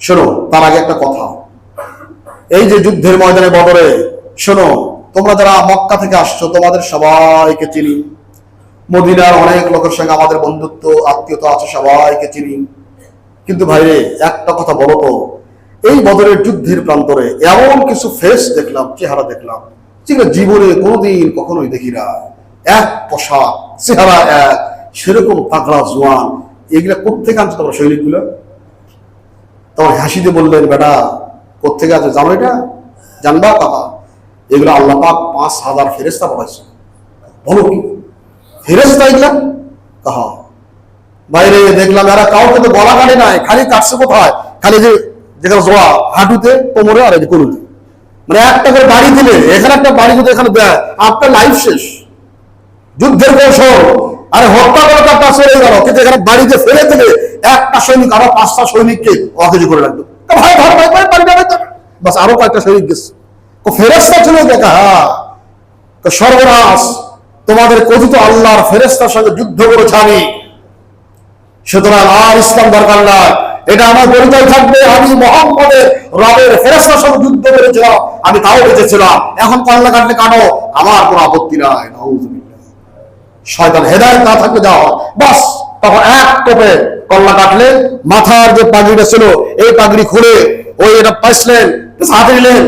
শোনো, তার আগে একটা কথা, এই যে যুদ্ধের ময়দানে বদরে, শোনো, তোমরা যারা মক্কা থেকে আসছো তোমাদের সবাইকে চিনি, মদিনার অনেক লোকের সঙ্গে আমাদের বন্ধুত্ব আত্মীয়তা আছে, সবাইকে চিনি, কিন্তু ভাইরে একটা কথা বলো তো, এই বদরের যুদ্ধের প্রান্তরে এমন কিছু ফেস দেখলাম, চেহারা দেখলাম, যেগুলো জীবনে কোনোদিন কখনোই দেখি না, এক পোশাক, চেহারা এক, সেরকম তাগড়া জোয়ান, এগুলা কোথেকে আনছো তোমরা সৈনিকগুলো? তোমার হাসিতে বললেন বেটা কোথেকে আছে জানো? এটা জানবা কাকা, এগুলো আল্লাহ পাক 5000 ফেরেশতা পাঠাইছে। বলো কি ফেরেশতা এগুলা? কাহা বাইরে দেখলাম এরা কাউকে তো গলা কাটে নাই, খালি কাটছে কোথায়? খালি যে যেখানে জোয়া, হাঁটুতে, কোমরে, আর এই যে কোনুতে, মানে একটা করে বাড়ি দিলে, এখানে একটা বাড়ি যদি এখানে দেয়, আপনার লাইফ শেষ। যুদ্ধের কৌশল, আরে হত্যা করাটা একটা চলে গেল, কিন্তু এখানে বাড়িতে ফেলে দিলে একটা সৈনিক আরো 5টা সৈনিককে অকেজ করে রাখবে, ভাই ভাই ভাই ভাই পারি যাবে, বাস আরো কয়েকটা সৈনিক গেছে, ফেরেশতা ছিল দেখা। সর্বনাশ, তোমাদের কথিত আল্লাহর ফেরেশতার সঙ্গে যুদ্ধ করেছে আমি, সুতরাং আর ইসলাম দরকার নাই, এটা আমার পরিচয় থাকবে, আমি মুহাম্মদের রবের ফেরেশতার সঙ্গে যুদ্ধ করেছিলাম, আমি তাও বেঁচেছিলাম, এখন কল্লা কাটলে কাটো, আমার কোনো আপত্তি নাই। নাউযুবিল্লাহ। শয়তান হেদায়েত না থাকলে যাও, বাস তখন এক টোপে কল্লা কাটলে মাথার যে পাগড়িটা ছিল, এই পাগড়ি খুলে ওই এটা পাইছিলেন, হাতে নিলেন,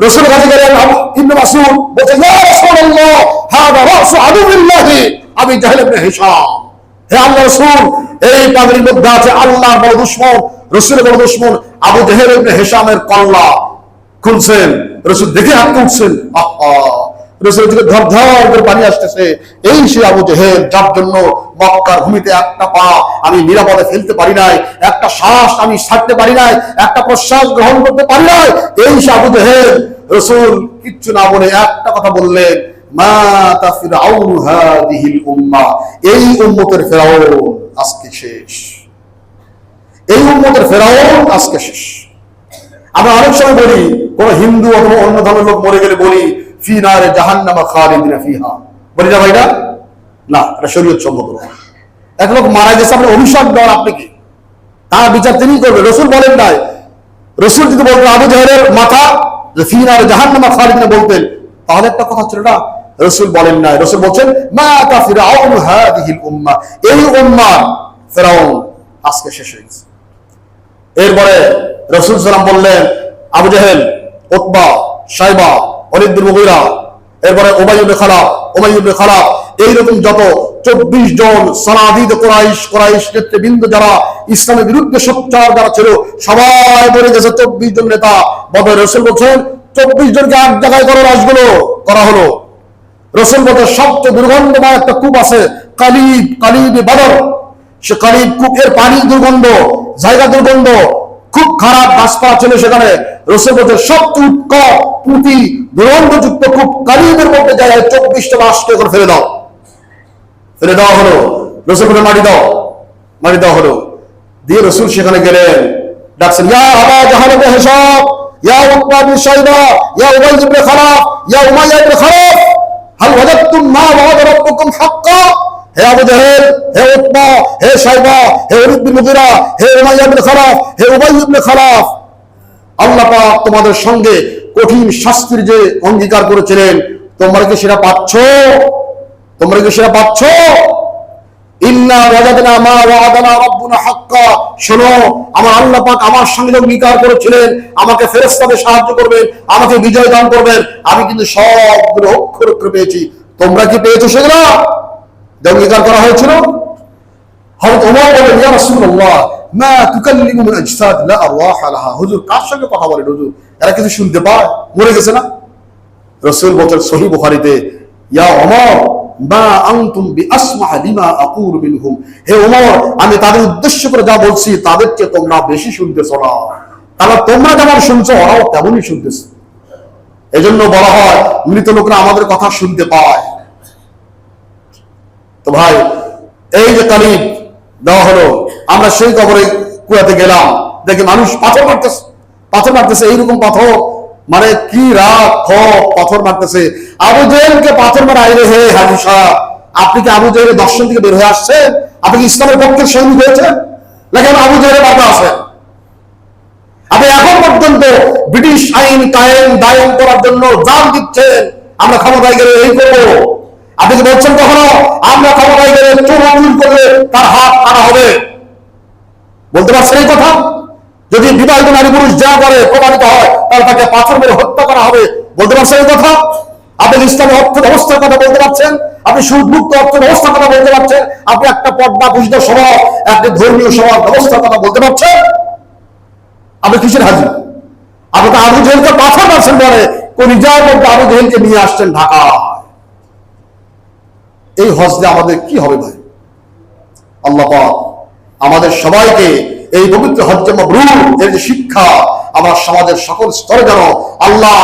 রাসূল কাছে গেলেন, ইবনে মাসউদ বলছে ইয়া রাসূলুল্লাহ হাদা রাসু আদুবিল্লাহি আবি জাহল ইবনে হিশাম, হে আল্লাহর রাসূল, এই পাগড়ির মধ্যে আছে আল্লাহর বড় দুশমন, রাসূলের বড় দুশমন আবু জাহল ইবনে হিশামের কল্লা খুলছেন। রাসূল দেখে হাত উঠছেন, আহা, রাসূলের দিকে ধর ধর করে পানি আসতেছে, এই সে আবু জাহেল যার জন্য মক্কার ভূমিতে একটা পা আমি নিরাপদে ফেলতে পারি নাই, একটা শ্বাস আমি ছাড়তে পারি নাই, একটা প্রশ্বাস গ্রহণ করতে পারি নাই, এই সে আবু জাহেল। রাসূল কিচ্ছু না বলে একটা কথা বললেন, মা তাফিরাউন হাদিহিল উম্মাহ, এই উম্মতের ফেরাউন আজকে শেষ, এই উম্মতের ফেরাউন আজকে শেষ। আমরা অনেক সময় বলি, কোন হিন্দু অথবা অন্য ধর্মের লোক মরে গেলে বলি ফি নারে জাহান্নাম খালিদিনা ফিহা, বলি না ভাইরা? না, এটা শরীয়ত সম্মত নয়। এক লোক মারা গেছে, আপনি অভিশাপ দেন, আপনি কি তার বিচার তিনি করবে? রাসূল বলেন নাই। রাসূল যদি বলতেন আবু জাহেলের মাথা যে ফি নারে জাহান্নাম খালিদিনা বলতেন, তাহলে একটা কথা ছিল না, রাসূল বলেন নাই। রাসূল বলেন মা তাফিরাউন হাদিহিল উম্মাহ, এই উম্মাহ ফেরাউন আজকে শেষ হয়ে গেছে। এরপরে রাসূল সাল্লাল্লাহু আলাইহি ওয়াসাল্লাম বললেন আবু জাহেল, উতবা, শাইবা, ওয়ালিদ বিন মুগীরা, এরপরে উমাইয়া ইবনে খালাফ, এইরকম যত 24 জন সানাদিদ কুরাইশ নেতৃবৃন্দ যারা ইসলামের বিরুদ্ধে সোচ্চার যারা ছিল, সবাই মরে গেছে। 24 জন নেতা বদর। রাসূল বলেন 24 জনকে এক জায়গায় করে লাশগুলো করা হলো। রাসূল বলেন সবচেয়ে দুর্গন্ধময় একটা কূপ আছে, কালিব বদর, সে কালিব কূপের পানি দুর্গন্ধ, জায়গা দুর্গন্ধ, খুব খারাপ গাছপালা ছিল সেখানে। রাসূল বলেন সবচেয়ে উৎকট পুঁতি দুর্গন্ধযুক্ত কূপ কালিবের মধ্যে যায় 24টা লাশকে করে ফেলে দেওয়া হলো। রাসূল বলেন মাটি দেওয়া হলো। দিয়ে রাসূল সেখানে গেলেন, ডাকছেন ইয়া আবা জাহল ইবনে হিশাম, ইয়া উতবা বিন শাইবা, ইয়া উবাই ইবনে খালাফ, ইয়া উমাইয়া ইবনে খালাফ, হাল ওয়াজাদতুম মা ওয়া'ada রাব্বুকুম হাক্কা, হে আবু জাহেল, হে উতবা, হে শাইবা, হে ওয়ালিদ বিন মুগীরা, হে উমাইয়া ইবনে খালাফ, হে উবাই ইবনে খালাফ, আল্লাহ পাক তোমাদের সঙ্গে কঠিন শাস্তির যে অঙ্গীকার করেছিলেন, তোমরা কি সেটা পাচ্ছ? ইন্না ওয়াজাদনা মা ওয়া'দানা রাব্বুনা হাক্কা, শোনো, আমার আল্লাহ পাক আমার সঙ্গে অঙ্গীকার করেছিলেন আমাকে ফেরেশতাদের সাহায্য করবেন, আমাকে বিজয় দান করবেন, আমি কিন্তু সবগুলো অক্ষর অক্ষরে পেয়েছি। তোমরা কি পেয়েছো সেগুলো অঙ্গীকার করা হয়েছিল? হযরত ওমর বলেন ইয়া রাসূলুল্লাহ মা তুকাল্লিমু মিন আজসাদ লা আরওয়াহ লাহা, হুজুর কার সঙ্গে কথা বলেন হুজুর, এরা কিছু শুনতে পায়, মরে গেছে না? রাসূল বলেন সহিহ বুখারীতে, ইয়া ওমর মা আনতুম বিআসমাহ লিমা আকুলু মিনহুম, হে ওমর আমি তাদের উদ্দেশ্য করে যা বলছি তাদের চেয়ে তোমরা বেশি শুনতেছো না, কারণ তোমরা যেমন শুনছো ওরাও তেমনই শুনতেছে। এজন্য বলা হয় মৃত লোকরা আমাদের কথা শুনতে পায়। তো ভাই, এই যে তালিম দেওয়া হলো, আমরা সেই কবরে কুয়াতে গেলাম, দেখি মানুষ পাথর মারতেছে, এইরকম পাথর, মানে কি রাগ ক্ষোভ, পাথর মারতেছে। আবু জেহেলকে পাথর মারা, আইরে হে হাজী সাহেব, আপনি কি আবু জেহেলের দর্শন থেকে বের হয়ে আসছেন? আপনি কি ইসলামের পক্ষের সৈনিক হয়েছেন নাকি আবু জেহেলের বাধা আছে? আপনি এখন পর্যন্ত ব্রিটিশ আইন কায়েম দায়েম করার জন্য জান দিচ্ছেন, আমরা ক্ষমতায় গেলে এই করবো। আপনি কি বলছেন কখনো আমরা ক্ষমতায় গেলে চোর করলে তার হাত কাটা হবে? বলতে পারছেন এই কথা? যদি বিবাহিত নারী পুরুষ যা করে প্রমাণিত হয় তাহলে তাকে পাথর মেরে হত্যা করা হবে, বলতে পারছেন এই কথা? আপনি ইসলামী অর্থ ব্যবস্থার কথা বলতে পারছেন, আপনি সুদমুক্ত অর্থ ব্যবস্থার কথা বলতে পারছেন, আপনি একটা পর্দা পুষিত সমাজ, একটা ধর্মীয় সমাজ ব্যবস্থার কথা বলতে পারছেন? আপনি কিসের হাজির? আপনি তো আবু জেহেলকে পাথর মারছেন বলে কলিজার মধ্যে আবু জেহেলকে নিয়ে আসছেন ঢাকা। এই হজ্জে আমাদের কি হবে ভাই? আল্লাহ পাক আমাদের সবাইকে এই পবিত্র হজ্জে মাবরুর এর যে শিক্ষা, আমার সমাজের সকল স্তরে যেন আল্লাহ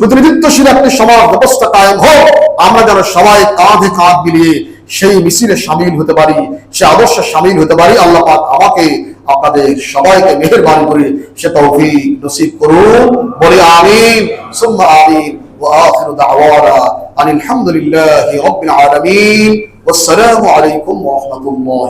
প্রতিনিধিত্বশীল একটি সমাজ ব্যবস্থা কায়েম হোক, আমরা যেন সবাই কাঁধে কাঁধ মিলিয়ে সেই মিছিলে শামিল হতে পারি, সে আদর্শে শামিল হতে পারি। আল্লাহ পাক আমাকে আপনাদের সবাইকে মেহেরবানি করে সে তৌফিক নসিব করুন, বলি আমিন সুম্মা আমিন। وآخر دعوانا أن الحمد لله رب العالمين والسلام عليكم ورحمة الله